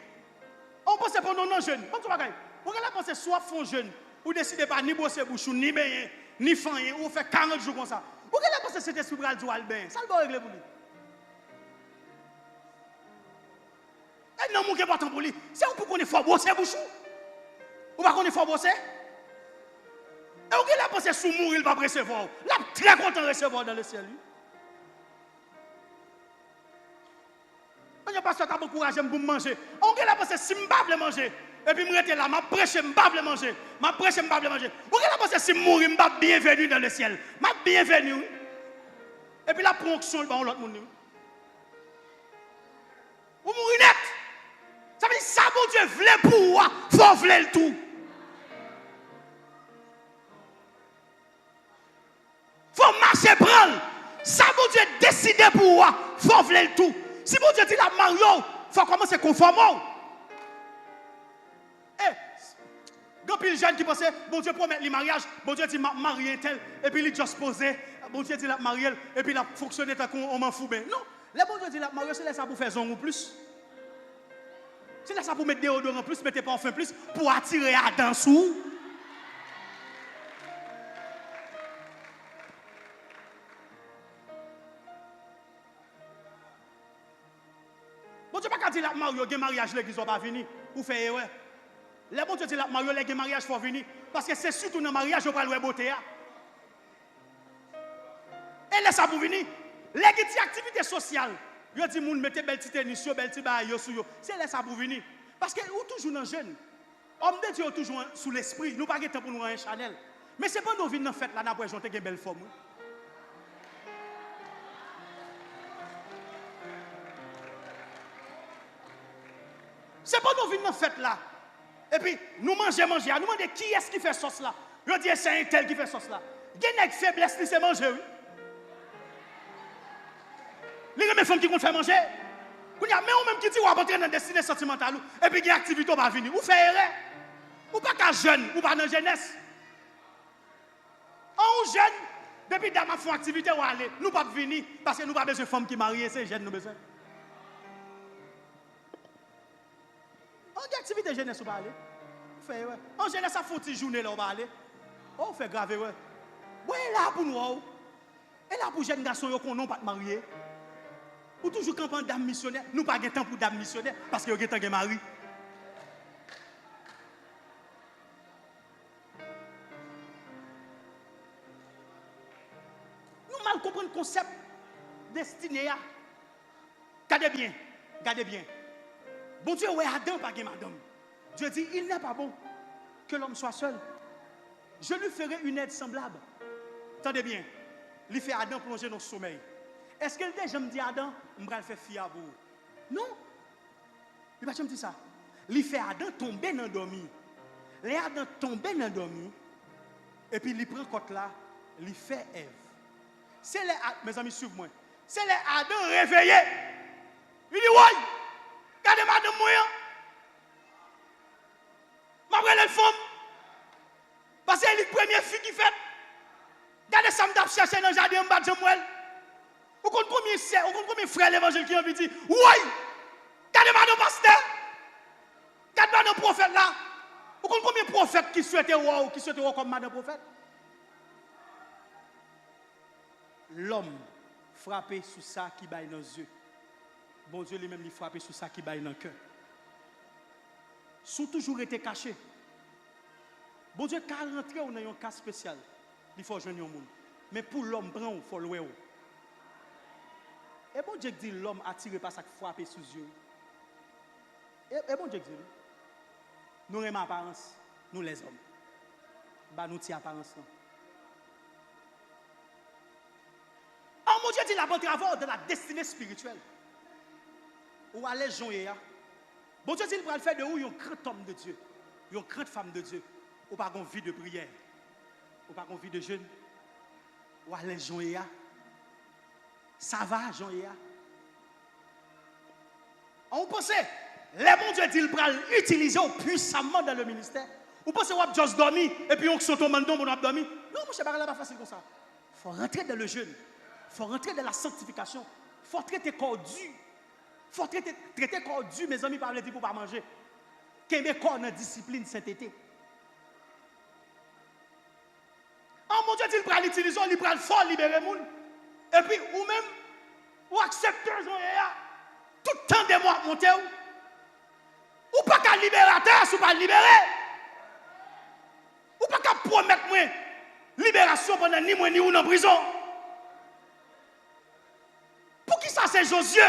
On pense pendant nos jeunes, comme tout bagage. Ou qu'elle a pensé soit font jeune, ou décidez pas ni bosser bouchou, ni bien, ni fanyer, ou fait 40 jours comme ça. Ou qu'elle a pensé c'était sous bras du bien. Ça le va régler pour lui. Et non, mon qui pas pour lui. C'est pour qu'on est fort bosser bouchou. Ou pas qu'on est fort bosser. Et où qu'elle a pensé sous mourir, il va recevoir. Là, très content de recevoir dans le ciel. On n'a pas ça qui encouragé pour manger. On qu'elle a pensé si je ne peux pas manger. Et puis, je suis là, je prêche, je ne peux pas manger. Je prêche, je ne peux pas manger. Ou qu'elle a pensé si je mourir, je ne suis pas bienvenu dans le ciel. Je suis bienvenu. Et puis, la ponction, il va l'autre monde. Ou mourir net. Ça veut dire ça, mon Dieu, voulait pour moi, il faut vouloir le tout. Il faut marcher prendre. Ça, mon Dieu, décider pour moi, il faut vouloir le tout. Si mon Dieu dit la Mario, il faut commencer conformément. Quand il y a des jeunes qui pensaient, bon Dieu promet le mariage, bon Dieu dit marier tel, et puis il est juste posé, bon Dieu dit la marier, et puis il a fonctionné tant qu'on m'en fout bien. Non, le bon Dieu dit la marier, c'est là ça pour faire zon ou plus. C'est là ça pour mettre des odeurs en plus, mettez pas enfin plus, pour attirer à dansou. Bon Dieu pas qu'à dire la marier, il y a un mariage qui ne sont pas venus, pour faire ouais. Les bon Dieu dit la mariage, les mariage faut venir. Parce que c'est surtout dans le mariage qu'on va le beauté. Et laisse ça pour venir. Les activités sociales, yo dit moun mettez belle petite tennis, belle petite baille sur yo. C'est laisse ça pour venir. Parce que ou toujours dans jeune. Homme de Dieu toujours sous l'esprit, nous pas temps pour nous un Chanel. Mais c'est pas nous venir dans fête là n'a pas jonter une belle forme. C'est pas nous venir dans fête là. Et puis, nous manger. Nous demandons qui est-ce qui fait sauce là. Je dis c'est un tel qui fait sauce là. Il y a une faiblesse qui c'est manger. Les gens femmes qui comptent faire manger. Il y a même qui dit qu'on va entrer dans la destinée sentimentale. Et puis il y a une activité qui va venir. Ou faire erreur. Ou pas qu'à jeune. Ou pas dans la jeunesse. On jeune. Depuis que nous faisons activité, on va aller. Nous ne pouvons pas venir. Parce que nous n'avons pas besoin de femmes qui marient. C'est jeunes nous besoin. On a activité jeunesse ou pas aller. Fait ouais. En jeunesse ça faut une journée là on va aller. On fait grave ouais. Ouais là pour nous. Et là pour jeunes garçons yo qu'on non pas marié. Ou toujours campant dame missionnaire, nous pas de temps pour dame missionnaire parce que yo temps de mari. concept destiné. Gardez bien, gardez bien. Bon Dieu, ouais, Adam, pas madame. Dieu dit, il n'est pas bon que l'homme soit seul. Je lui ferai une aide semblable. Attendez bien. Il fait Adam plonger dans le sommeil. Est-ce que déjà me dit Adam, je vais le faire fier à vous? Non. Il va pas me dire ça. Il fait Adam tomber dans le dormi. Les Adam tomber dans le dormi. Et puis il prend côte là, il fait Ève. C'est les mes amis suivez moi. C'est les Adam réveillés. Il dit ouais, regardez madame moi. Ma vraie femme. Parce que c'est la première fille qui fait. Regardez ça, je me chercher dans le jardin, je me dis, vous connaissez combien de frères l'évangile qui ont dit, oui, regardez madame pasteur. Regardez madame prophète là. Vous connaissez combien de prophètes qui souhaitaient voir comme madame prophète? L'homme frappé sous ça qui baille dans les yeux. Bon Dieu lui-même lui frappé sous ça qui baille dans le cœur. Sous toujours été caché. Bon Dieu, quand rentrer dans un cas spécial, il faut joindre un monde. Mais pour l'homme brun, il faut le voir. Et bon Dieu dit l'homme attiré par ça qui frappé sous les yeux. Et bon Dieu dit, nous avons apparence, nous les hommes. Bah nous avons apparence. Oh mon Dieu dit la bonne travail de la destinée spirituelle. Ou à l'aise Jean. Bon Dieu dit il va le faire de où un grand homme de Dieu, une grande femme de Dieu. Ou pas une vie de prière, ou pas une vie de jeûne. Ou à l'aise Jean. Ça va Jean. On pense, les bons Dieu dit il va l'utiliser puissamment dans le ministère. Ou pensez qu'on va juste dormir et puis on saute au mandon pour dormir. Non, mon cher, c'est pas facile comme ça. Il faut rentrer dans le jeûne. Il faut rentrer dans la sanctification. Il faut traiter corps dur. Il faut traiter corps dur, mes amis, par le dire pour ne pas manger. Qu'il y ait corps dans la discipline cet été. Oh mon Dieu, il prend l'utilisation, il prend le fort, libérer les gens. Et puis, ou même, ou accepter tout le temps de moi monter. Ou pas qu'un libérateur, ou pas libérer. Ou pas qu'à promettre moi libération pendant ni moi ni ou en prison. Pour qui ça c'est Josué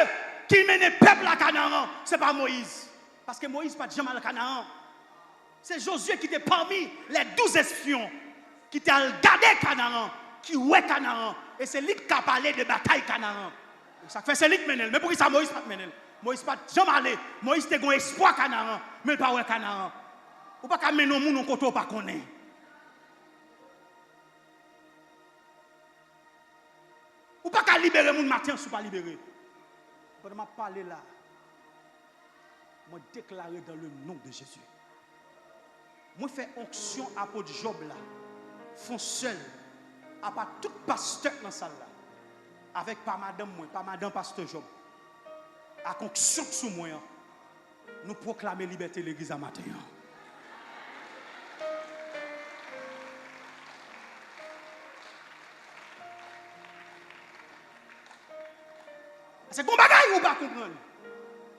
qui mène le peuple à Canaan? Ce n'est pas Moïse. Parce que Moïse n'est pas jamais à Canaan. C'est Josué qui était parmi les 12 espions qui t'a gardé Canaan, qui ouait Canaan. Et c'est lui qui a parlé de bataille Canaan. Ça fait c'est lui qui mène. Mais pour qui ça Moïse pas mène? Moïse pas jamais allé. Moïse était un espoir Canaan, mais pas ouait Canaan. Ou pas qu'à mener au monde côté pas connaître. Ou pas qu'à libérer mon matin, si pas libéré. Pendant que je parle là, je déclare dans le nom de Jésus. Je fais onction à l'apôtre Job là. Font seul, à part tout pasteur dans la salle là. Avec pas madame moi, pas madame pasteur Job. À onction sous moi, nous proclamer liberté de l'église à matin. C'est qu'on bagaille ou pas comprendre.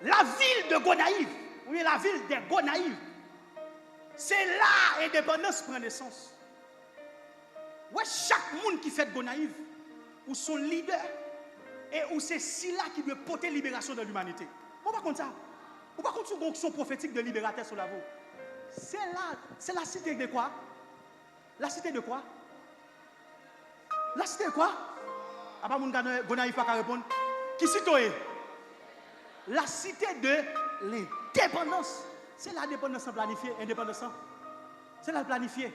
La ville de Gonaïve, oui, la ville de Gonaïve, c'est là l'indépendance prend naissance. Ouais, chaque monde qui fait Gonaïve, ou son leader, et où c'est là qui veut porter libération de l'humanité. On va contre ça. On va contre une onction prophétique de libérateur sur la voie. C'est là, c'est la cité de quoi? La cité de quoi? La cité de quoi? Ah bah mon Gonaïve pas qu'à répondre. Qui citoyen? La cité de l'indépendance. C'est la dépendance planifiée, indépendance. C'est la planifiée.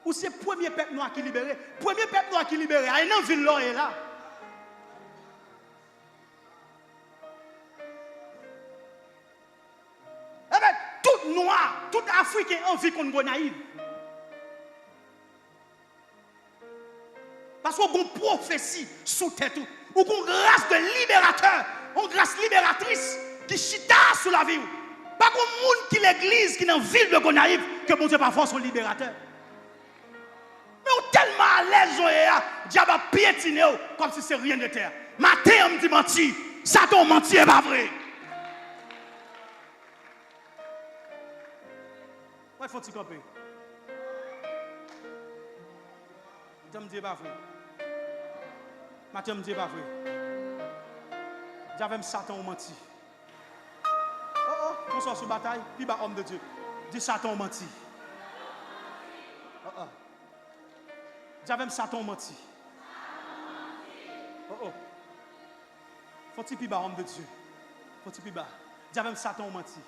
Ou c'est le premier peuple noir qui libéré. Premier peuple noir qui libéré. Il y a une ville là et là. Eh bien, tout noir, tout africain a envie qu'on soit naïf. Parce qu'on a une prophétie sous tête. Ou qu'on grâce de libérateur, une grâce libératrice qui chita sous la vie. Pas comme monde qui l'église, qui est dans la ville de Gonaïve, que mon Dieu parfois son libérateur. Mais on est tellement à l'aise, diable a piétiné comme si c'est rien de terre. Matin, on me dit menti. Satan menti, c'est pas vrai. Ouais, faut-il camper? Je me dis pas vrai. Matin, me dit pas vrai. J'avais Satan menti. Oh, on sort sous bataille, puis bah homme de Dieu. Dis Satan menti. J'avais Satan menti. Oh. Faut-il puis bah homme de Dieu. Faut-il puis bah. J'avais Satan menti.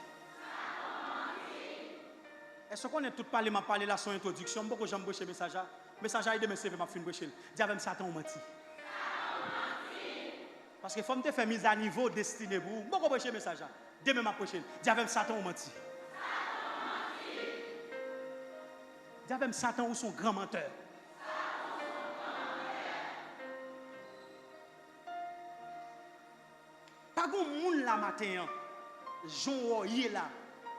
Est-ce qu'on est tout parlé, m'a parlé là son introduction, beaucoup j'aime prêcher message. Message a demain c'est m'a fin prêcher. J'avais Satan menti. Parce que faut me faire mise à niveau destiné pour beaucoup prêcher message. Demain m'a prêcher. J'avais Satan menti. J'avais Satan ou son grand menteur. Pas grand monde là matin. Jean hier là,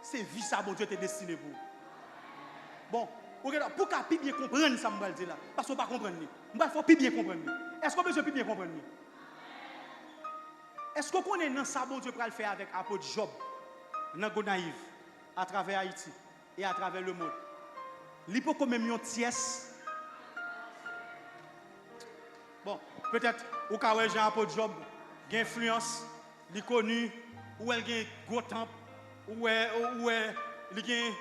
c'est vie ça bon Dieu t'est destiné pour. Bon, pour qu'à bien comprendre ça, je vais dire là. Parce qu'on ne peut pas comprendre. Il faut bien comprendre. Est-ce qu'on peut bien comprendre? Est-ce qu'on connaît dans ça, bon Dieu, pour le faire avec l'apôtre Job, dans Gonaïve, à travers Haïti et à travers le monde? Il peut quand même une tiesse. Bon, peut-être, au cas où l'apôtre Job a une influence, il est connu, ou elle a un gros temple, ou elle a un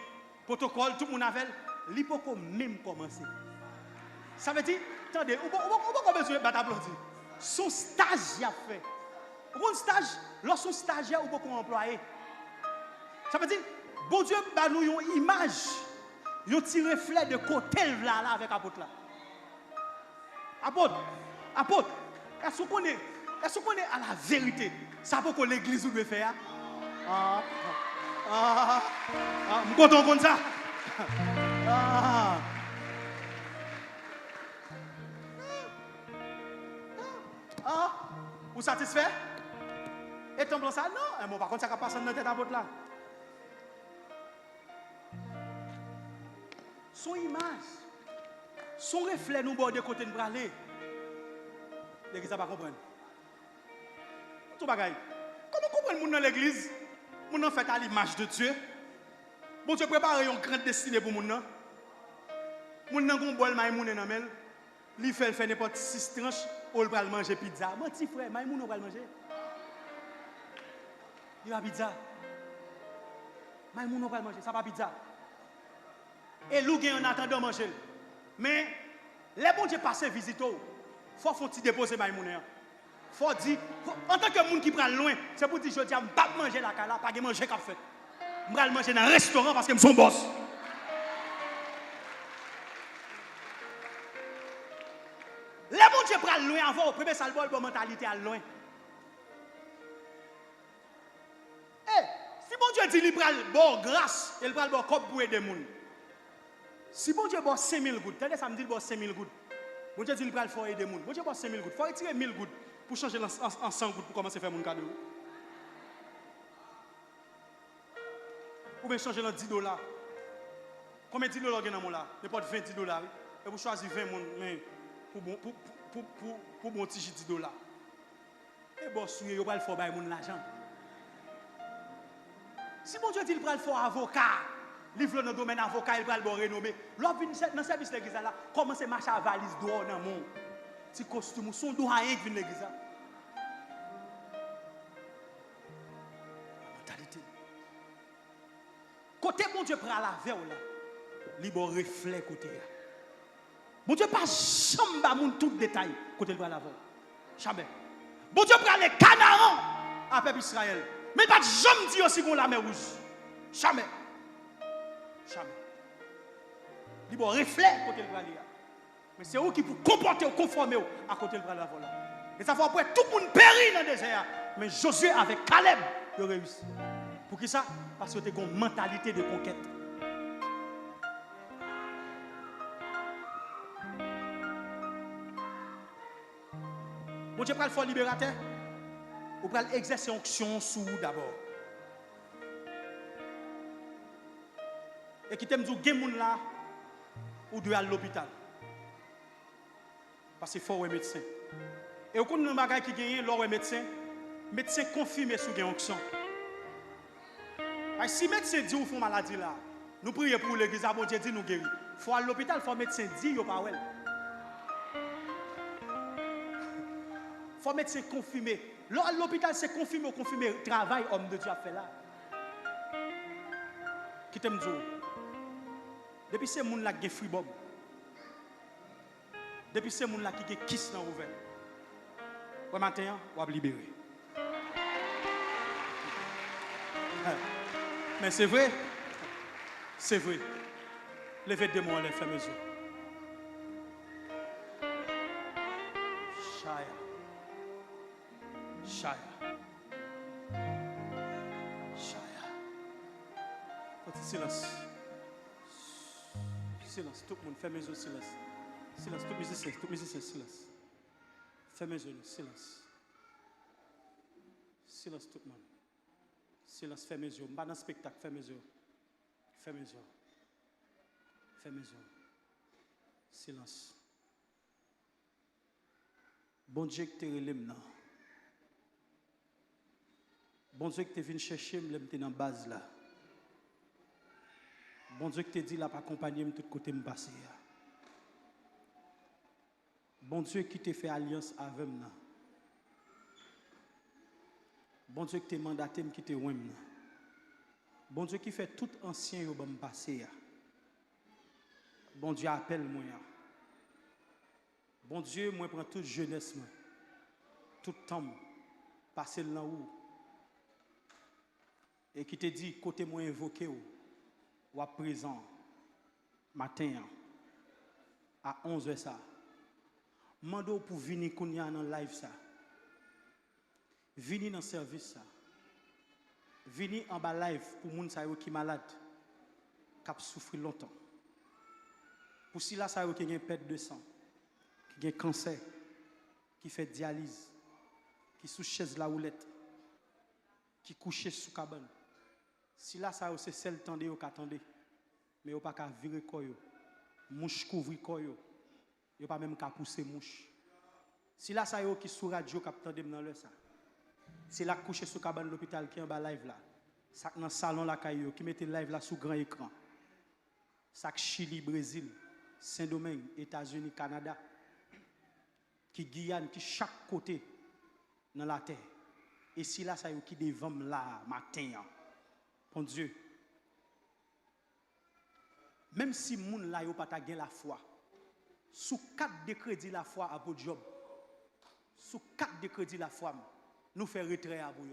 protocole, tout le monde avait, il peut même commencer. Ça veut dire, attendez, on peut besoin de applaudir. Son stage, il a fait. Un stage, lorsqu'on stagiaire, on peut employer. Ça veut dire, bon Dieu, nous avons une image, un petit reflet de côté là avec l'apôtre là. Apôtre, est-ce qu'on est à la vérité? Ça peut que l'église doit faire. Je suis content comme ça. Vous satisfait? Et ton blanc ça? Non, par contre, ça ne passe pas dans tête à votre là. Son image, son reflet, nous bord de côté de braler. L'église n'a pas compris. Tout bagaille. Comment comprendre moun dans l'église? Moun nan fait à l'image de Dieu. Bon Dieu prépare une grande destinée pour moun nan. Moun nan gon bol may moun nan mel. Li fait n'importe 6 tranches ou il va manger pizza. Mon petit frère, may moun va manger. Il va pizza. May moun va manger, ça va pizza. Et lou gen en attendant manger. Mais les bon Dieu passer visite, faut ti déposer may moun. Faut dire, en tant que monde qui prend loin, c'est pour dire je dis, je ne vais pas manger la cala, pas manger café. Je vais manger dans un restaurant parce que je suis boss. Les bon Dieu prend loin avant, premier salbol pour mentalité à loin. Si bon Dieu dit qu'il prend bon grâce, il prend bon cop pour aider les gens. Si bon Dieu boit 5 000 gouttes, ça me dit qu'il boit 5 000 gouttes. Bon Dieu dit qu'il prend aider les gens. Bon Dieu boit 5 000 gouttes. Il faut retirer 1 000 gouttes. Pour changer en 100 gouttes pour commencer à faire mon cadeau. Ou bien changer en $10. Combien de $, il y a dans mon là? N'importe $20. Et vous choisissez 20 mais pour mon petit $10. Et bon, si vous allez faire l'argent. Si bon Dieu dit qu'il va faire avocat, livre dans le domaine avocat, il va le renommer. Lorsque dans le service de l'église, commencez à marcher à valise dehors dans le monde. Petit costume, son dos à rien qui vient de l'église. Mentalité. Côté bon Dieu prend la veille là, il bon reflet côté. Bon Dieu pas jamais moun tout détail côté le prend la veille. Jamais. Bon Dieu prend les canards à peuple Israël. Mais pas jamais dire aussi qu'on la mer rouge. Jamais. Jamais. Il bon reflet côté le prend là. Mais c'est eux qui pour comporter ou conformer à côté de la vola. Et ça fait après tout le monde périt dans le désert. Mais Josué avec Caleb, il a réussi. Pour qui ça? Parce que tu as une mentalité de conquête. Bon Dieu prend le fort libérateur. Ou prend exercer onction sous d'abord. Et qui t'aime dire, il y a là, ou doit aller à l'hôpital. Parce qu'il faut un médecin. Et au cours de nos bagages qui gagnent, l'or est médecin, médecin confirme sous une onction. Si le médecin dit ou font maladie là, nous prions pour l'église, bon Dieu dit nous guérir. Il faut à l'hôpital, il faut le médecin dit, il n'y a pas. Il faut médecin confirmer. L'hôpital, c'est confirmer ou confirmer le travail homme de Dieu a fait là. Qui t'aime dire? Depuis ces gens-là qui ont free bob. Depuis ces gens-là qui ont kiss dans ouvert. Ouais, matin, on va libérer. Mais c'est vrai. C'est vrai. Levez deux mots, les fermez les yeux. Shaya. Silence. Silence. Tout le monde, fermez les yeux, silence. Silence. Tout musicien, silence. Fermez les yeux, silence. Silence, tout le monde. Silence, fermez les yeux. Pas dans le spectacle, fermez les yeux. Fermez les yeux. Fermez les yeux. Silence. Bon Dieu que tu es relève. Bon Dieu que tu es venu chercher, je suis dans la base là. Bon Dieu que tu dit là pour accompagner de tout côté me passer. Bon Dieu qui t'a fait alliance avec moi. Bon Dieu qui t'a mandaté qui t'a oué. Bon Dieu qui fait tout ancien yo me passer. Bon Dieu appelle moi. Bon Dieu moi prend toute jeunesse moi. Tout temps passer là où et qui te dit côté moi invoqué ou à présent matin à 11h ça mando pour venir kounya dans live ça venir dans service ça venir en bas live pour moun sa yo qui malade qui souffrir longtemps pour si là ça yo qui gen perte de sang qui gen cancer qui fait dialyse qui sous chaise la roulette qui couche sous cabane. Si là ça c'est celle tendez ou qu'attendez mais ou pas qu'à virer koyo mouche couvrir koyo yo pas même qu'à pousser mouche si là ça yo qui sous radio qu'à tendez dans le ça c'est là coucher sous cabane l'hôpital qui en bas live là ça dans salon la caillou qui mettait live là sous grand écran ça Chili Brésil Saint-Domingue États-Unis Canada qui Guyane qui chaque côté dans la terre et si là ça yo qui devant là matin bon Dieu, même si moun la yo pas ta gen la foi, sous 4 de crédit la foi à votre job, sous 4 de crédit la foi, nous fait retrait à vous.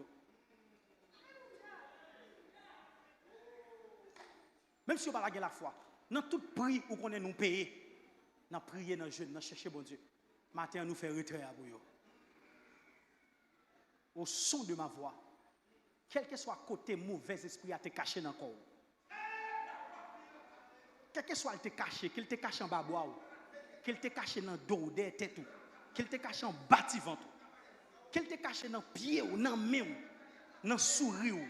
Même si vous pas la foi, dans tout prix où qu'on est nous payer, dans prier dans jeûne, dans chercher bon Dieu, matin nous fait retrait à vous. Au son de ma voix. Quel que soit côté mauvais esprit à te cacher dans le corps. Quel que soit te caché, qu'il te cache en bas bois, qu'il te cache dans le dos, derrière tête, qu'il te cache en bâtiment, qu'il te cache dans le pied, dans la main, dans le sourire,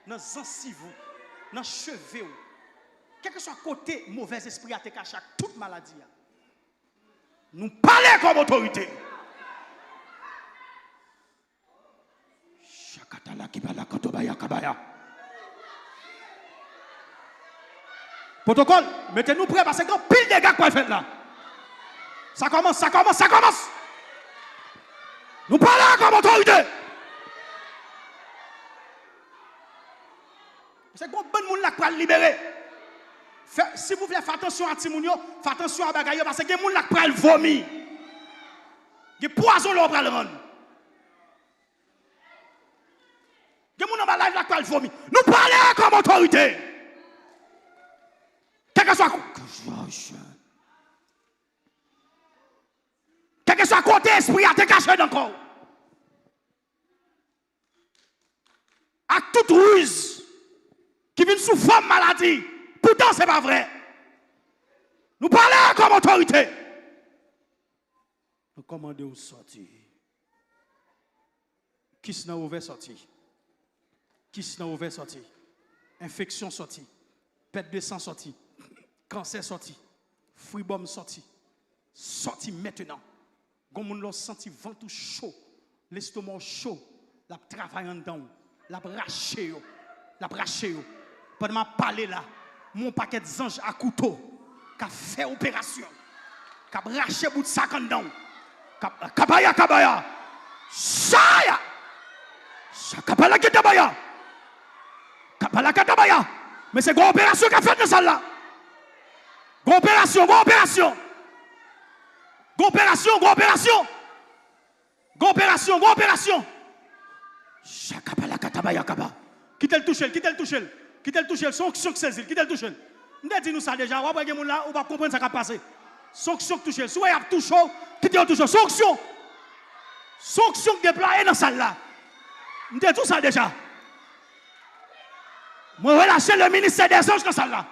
dans le gencive, dans le cheveu. Quel que soit côté mauvais esprit à te cacher toute maladie. Nous parlons comme autorité. Protocole, mettez-nous prêts parce que pile de gars qu'on fait là. Ça commence. Nous parlons comme autorité. C'est bon monde là pour libérer. Si vous voulez faire attention à Timounio, faites attention à Bagayo parce que monde là pour le vomir. Il poison là pour le rendre. Il y a des gens qui live là pour le vomir. Nous parlons comme autorité. Quel que soit côté esprit à te cacher dans le corps. À toute ruse qui vient sous forme maladie. Pourtant, ce n'est pas vrai. Nous parlons comme autorité. Nous commandons au sortir. Qui s'est ouvert sortir? Qui s'est ouvert sortir? Infection sortie. Perte de sang sortie. Cancer sorti, fribom sorti, sorti maintenant. Comme on l'a senti ventre chaud, l'estomac chaud, la travail en dedans, la braché. Pendant ma parler là, mon paquet d'anges à couteau, qui a fait opération, qui a braché bout de sac en dedans, kabaya, Shaya. Shakapala Ketabaya. Kapala Katabaya. Mais c'est une opération qu'a fait dans ça là. Opération, opération. Opération, opération. Opération, opération. Shakapala Katabaya Kaba. Quitte le toucher, quitte le toucher. Quitte le toucher, son saisi, quitte le toucher. Nous dit nous ça déjà, on va pas là, on va comprendre ça qui a passé. Son toucher, soit il y a touché, quitte le toucher, son déployé dans ça là. Nous dit tout ça déjà. Moi relâcher le ministère des anges dans ça là.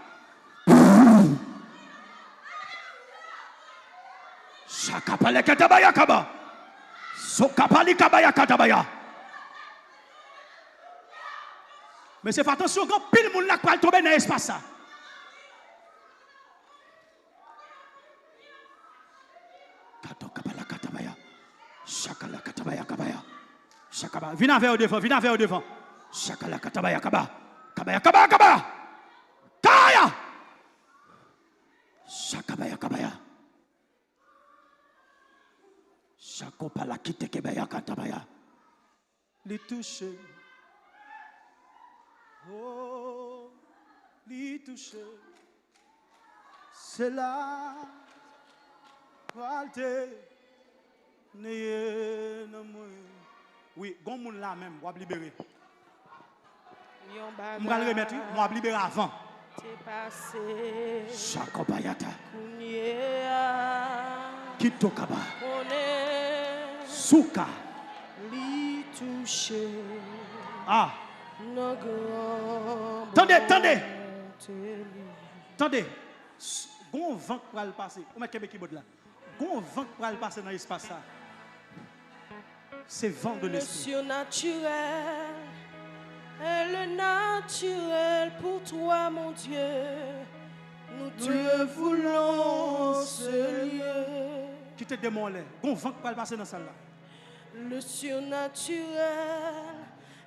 Shakapale katabaya kaba. Sokapali kabaya katabaya. Mais c'est attention quand pile moun là qui tomber dans l'espace ça. Kato kabala katabaya. Shakala katabaya kabaya. Shakaba. Viens vers au devant, viens vers au devant. Shakala katabaya kaba. Kabaya kabaya kabaya. Kaya. Shakabaya kabaya. Shakopala kite kebaya katabaya. Les toucher. Oh, les toucher. C'est là. Valte. Neye namwe. Oui, gon moun là même, on va libérer. On va le remettre, on va libérer avant. Shakobayata. Kitokaba. Souka. Ah. Attendez. Gon vent pour le passer. On met Québec qui là. Gon vent pour le passer dans l'espace ça. C'est vent de l'esprit. Le surnaturel est le naturel pour toi, mon Dieu. Nous te voulons ce lieu. Qui te démolait. Gon vent pour le passer dans ça là. Le surnaturel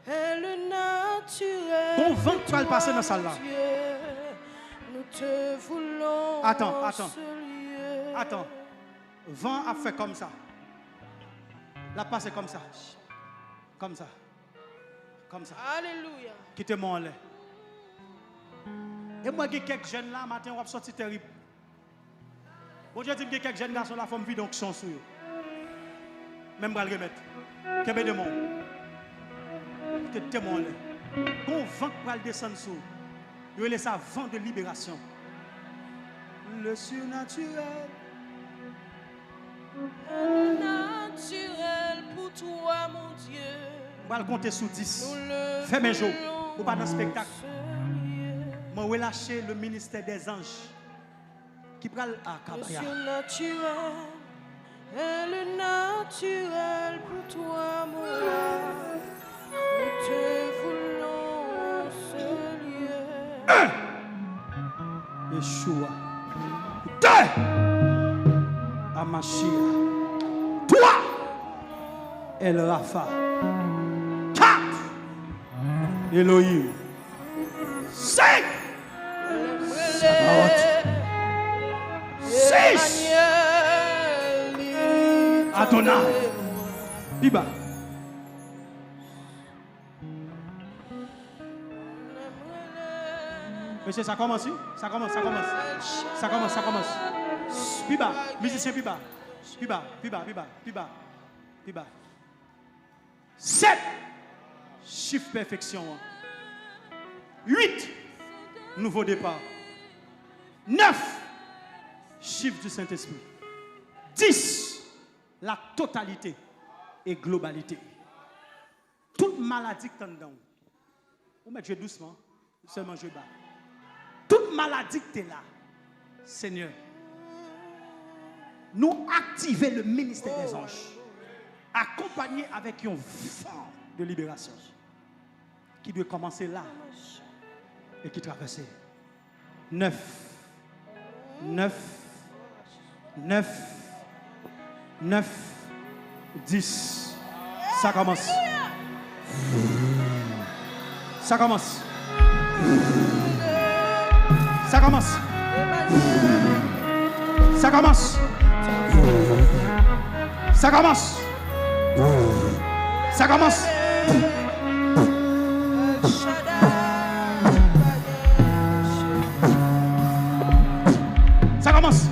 est le naturel. Gon vent pour le passer dans ça là. Nous te voulons ce lieu. Attends. Vent a fait comme ça. La passe comme ça. Comme ça. Comme ça. Alléluia. Qui te mon lait. Et moi, il y a quelques jeunes là, matin, on va sortir terrible. Bon, je dis que quelques jeunes garçons là, font vivre donc sont sur eux. Même pour le remettre. Qu'est-ce que de monde? Qui te mon lait. Quand vent pour le descendre sur eux, il laisse ça vent de libération. Le surnaturel. Le naturel pour toi, mon Dieu. On va le compter sous 10. Fais mes jours. Ou pas dans le spectacle. Je vais relâcher le ministère des anges. Qui prend à Kabaya. Le surnaturel est le naturel pour toi, mon roi. Nous te voulons ce lieu. Yeshua. 2. Amashia. 3. El Rafa. 4. Elohim. 5. Sabaoth. 6. Adonai. Biba. Monsieur, ça commence. Biba, musicien Biba. 7. Chiffre perfection. 8. Nouveau départ. 9. Chiffre du Saint-Esprit. 10. La totalité et globalité. Toute maladie que tu as dedans. Vous mettez doucement. Seulement je bats. Toute maladie que tu es là. Seigneur. Nous activer le ministère des anges. Accompagné avec un vent de libération. Qui doit commencer là. Et qui traverse. 9. 10. Ça commence. Ça commence. Ça commence. Ça commence. Ça commence. Ça commence. Ça commence.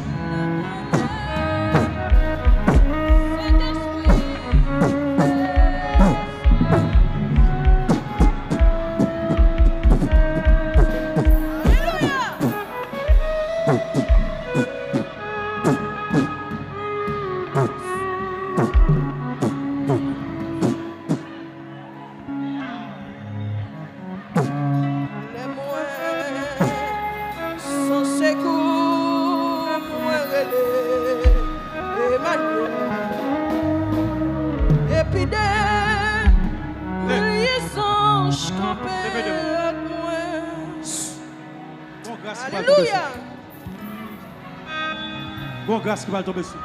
Alléluia. Bon grâce qui va tomber sur.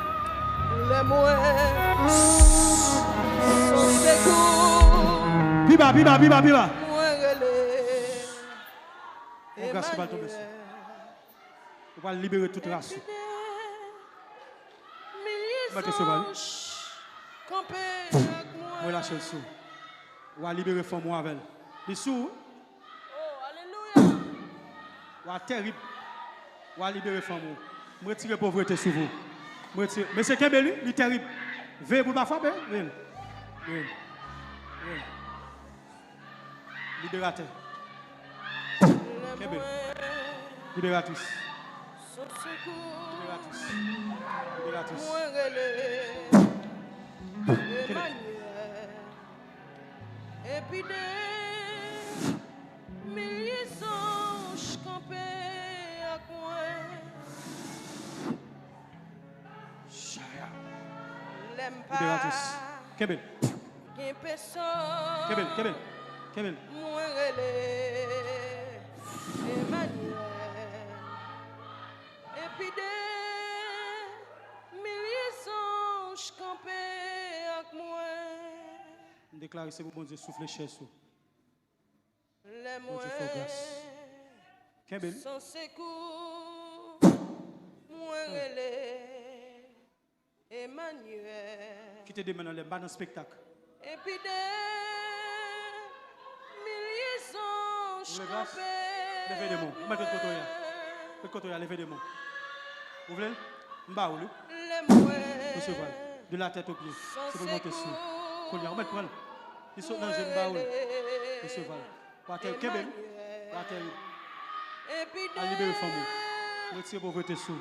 Les moyens sont secours. Biba, biba, biba, biba. Bon grâce qui va tomber sur. On va libérer toute race. Mettez ce bal. On va lâcher le sou. On va libérer femme moi avec. Les sous. Alléluia. On va terrible. On va libérer femme. Je retire pauvreté sur vous. Mais c'est Kembeli, il est terrible. Veillez pour ma femme. Oui. Libérateur. Kembeli. Libératrice. Libératrice. Et puis des milliers d'anges campés à coin. L'aime pas. Libératrice. Kembeli. Qui personne. Kembeli. Moi relais. Emmanuel. Et puis des milliers d'anges campés à moi. Déclarez c'est pour bon Dieu souffler chez vous. Les Bon Dieu fait grâce. Kembeli. sans secours, moi relais, Emmanuel. Qui te demande les bas dans le spectacle. Et puis des milliers d'anges Vous voulez grâce? Levez des mains. Mettez le côté. Le côté, levez des mains. Vous voulez? M'ba ou le? Les moyens Monsieur Val. De la tête aux pieds. C'est pour monter sur. Qu'on y a. On met prendre. Ils sont dans le jeune baoul. Monsieur Val. Pater Kembeli. Pater. et puis À libérer les femmes. Retirez pauvreté sous.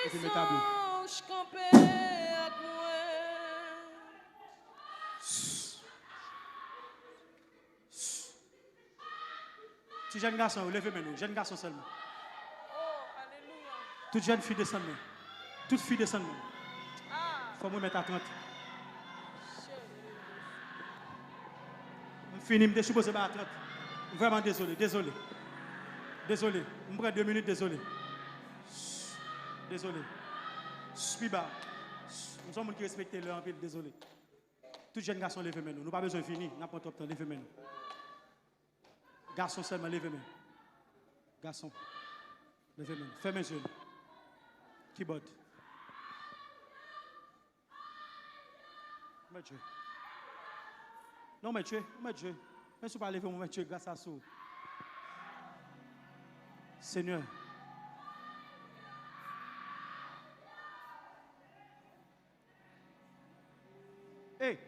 Et puis mettez à bleu. d'anges campés à moi. Si jeune garçon, levez maintenant. Jeune garçon seulement. Oh, alléluia. Toute jeune fille descend. Toute fille descend. Ah, Il faut me mettre à 30. Je finis, je suis supposé à 30. Vraiment désolé. Je prends 2 minutes, désolé. Puis bas. Nous sommes qui respectent leur pile, désolé. Tout jeune garçon, levez maintenant. Nous n'avons pas besoin de finir. Nous n'avons pas de temps, levez maintenant. Garçon seulement, levez maintenant. Garçon, levez maintenant. Fermez les yeux. Keyboard. Mais Dieu. Non, mais Dieu. Mais si vous ne lever, mais Dieu, grâce à ça. Seigneur. Hey,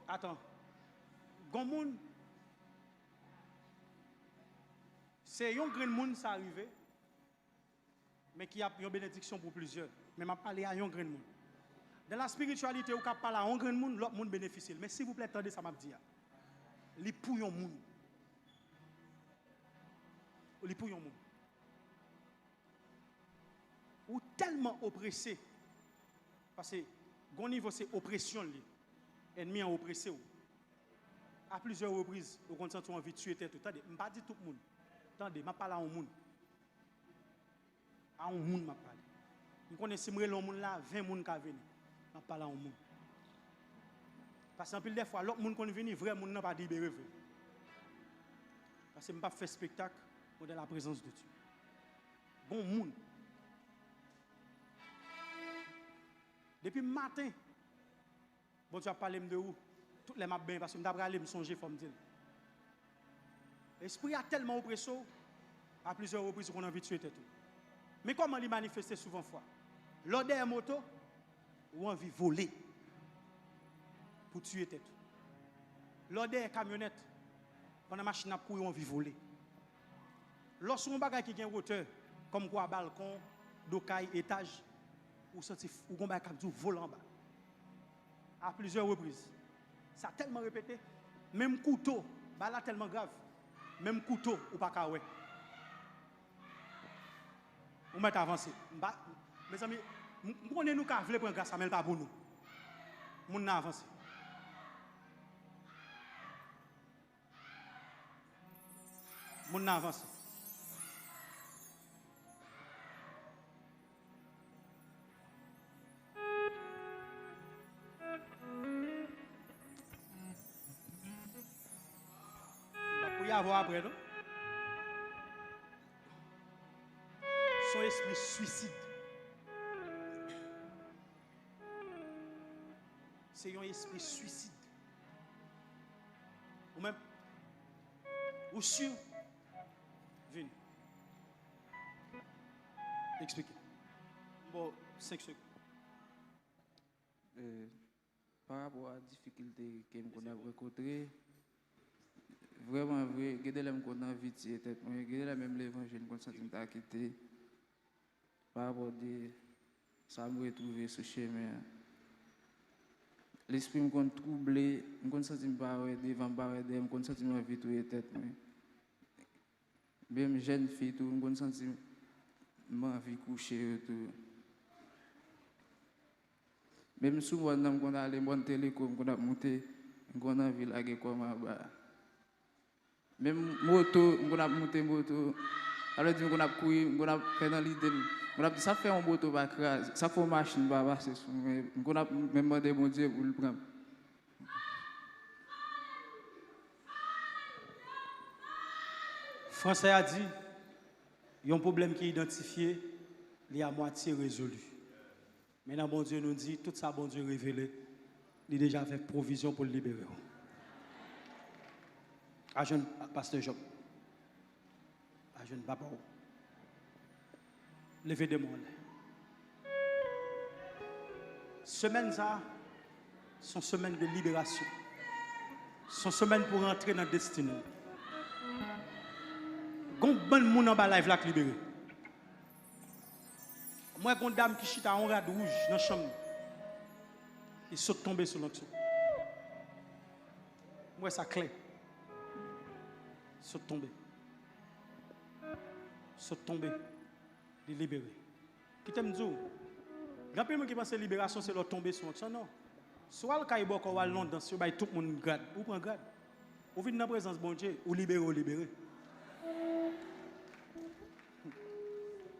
attends. Gomoun, c'est un grand monde qui arrive, mais qui a une bénédiction pour plusieurs. Mais je parle à un grand monde. Dans la spiritualité, vous parlez à un grand monde, l'autre monde bénéficie. Mais s'il vous plaît, attendez, ça m'a dit. Les pour un monde. Les pour un monde. Ou tellement oppressé. Parce que, au niveau, c'est oppression. Ennemi a oppressé. À plusieurs reprises, vous avez envie de tuer tout. Attendez, je ne pas dire tout le monde. Attendez, je parle à un monde. À un monde, je parle. Vous connaissez le monde là, 20 monde qui viennent. Je parle à un monde. Parce que en plus des fois, l'autre monde qui vient, vrai monde n'a pas libéré. Parce que je ne pas faire spectacle dans la présence de Dieu. Bon monde. Depuis le matin, bon Dieu a parlé de où? Toutes les mains bien parce que je vais aller me songer, il faut me dire. L'esprit a tellement oppressé à plusieurs reprises qu'on a envie de tuer tout. Mais comment il manifeste souvent fois? L'ordre est moto ou envie de voler pour tuer tête. L'ordre est camionnette pendant la machine à courir, envie de voler. Lorsqu'on bagage qui a une hauteur, comme quoi balcon, docaille, étage, ou senti ou qu'on bagage qui vole en bas. À plusieurs reprises. Ça a tellement répété. Même couteau, bah là tellement grave. Même couteau ou pas qu'à ouais. On met avancé. Mes amis, nous connaissons qu'à vouloir prendre grâce, mais pas pour nous. Nous n'a avancé. Nous n'a avancé. Pour y avoir après, non? Son esprit suicide. C'est un esprit suicide. Ou même, ou sûr, viens. Expliquez. Bon, 5 secondes. Par rapport à la difficulté que nous avons rencontrée, vraiment, je suis en vite, même l'évangile, je suis en quitté. Par rapport à ça, je me retrouve sur le chemin. L'esprit me troublé, je me sens devant je me sens vite ou tête. Même jeune fille, je me sens envie de coucher. Même souvent, on a allé monter télécom, on a monté, on a vu la guerre comme même moto, on a monté moto. Alors, on a couru, on a fait dans l'idée. Ça fait un moto, ça fait une machine, on a même demandé mon Dieu pour le prendre. Français a dit, il y a un problème qui est identifié, il est à moitié résolu. Maintenant, bon Dieu nous dit, tout ça, bon Dieu révélé, il a déjà fait provision pour le libérer. À jeune pasteur Job, à jeune papa, levez des mains. Semaine ça, sont semaines de libération. Sont semaines pour entrer dans le destin. Gon bon moun en bas live là qui libéré. Moi gon dame qui chita en rade rouge dans chambre. Il saute tomber sur l'onction. Moi ça clé. Saute tomber. Saute tomber. Il libéré. Qui t'aime dire? Grand peu qui pense libération c'est leur tomber sur l'onction non. Soit le caille boko ou Londres sur bay tout le monde grade. Ou prend grade. Ou vient dans présence bon Dieu ou libéré.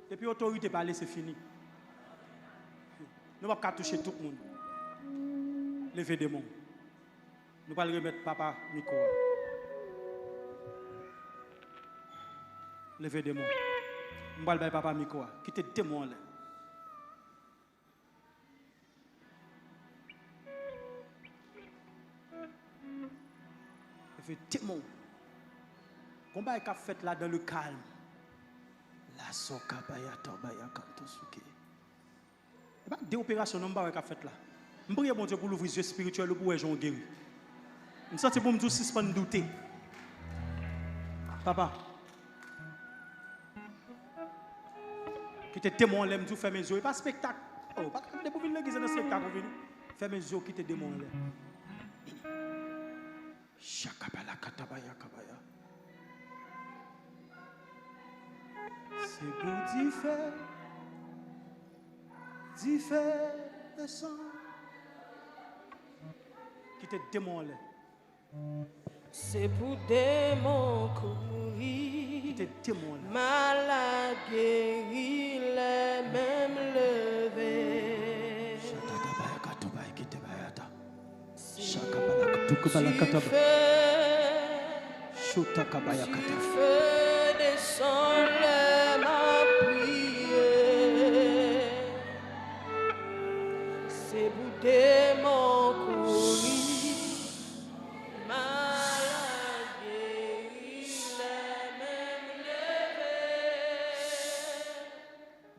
Et puis l'autorité parler, c'est fini. Nous ne pouvons pas toucher tout le monde. Lever des mains. Nous ne pouvons pas remettre papa micro. Lever des mains. Nous ne pouvons pas papa micro. Quittez des mains là. Lever des mains. Combat est fait là dans le calme. La soka baya tobaya kantosuke. Et pas des opérations non pas qu'a fait là. Je prie bon Dieu pour l'ouvrir les yeux spirituels pour les gens guérir. Je sens pour me dire suspend douter. Papa. Qui te témoin l'aime tout faire mes yeux, pas spectacle. Oh, pas de pour venir l'église dans spectacle venir. Faire mes yeux qui te démon là. Shakabala katabaya kabaya. C'est pour diffère le sang. Qui te démon là. C'est pour démon Qui courir, te démon là. malade guéri, les mêmes levés. Shatakabaya katobaya qui te bayata. Si Shakabala tu katukabala kataba. fais Shotakabaya kataba. feu descendre ma prière. C'est pour démon courir,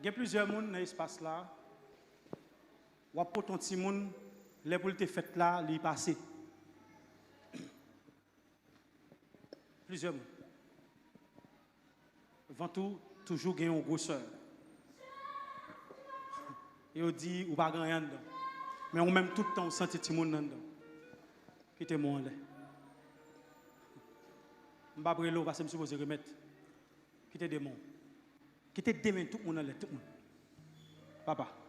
Il y a plusieurs personnes dans l'espace là. Ou à ton petit monde, les pour te fait là, les passé. Plusieurs personnes. Avant tout, toujours gagner une grosseur. Et on dit, ou pas rien dedans. Mais on même tout le temps, on sent petit monde dedans. Qui te mon là. Je ne vais pas brûler parce que je suis supposé remettre. Qui te démon. Qui te démon tout le monde là, tout le monde. Papa.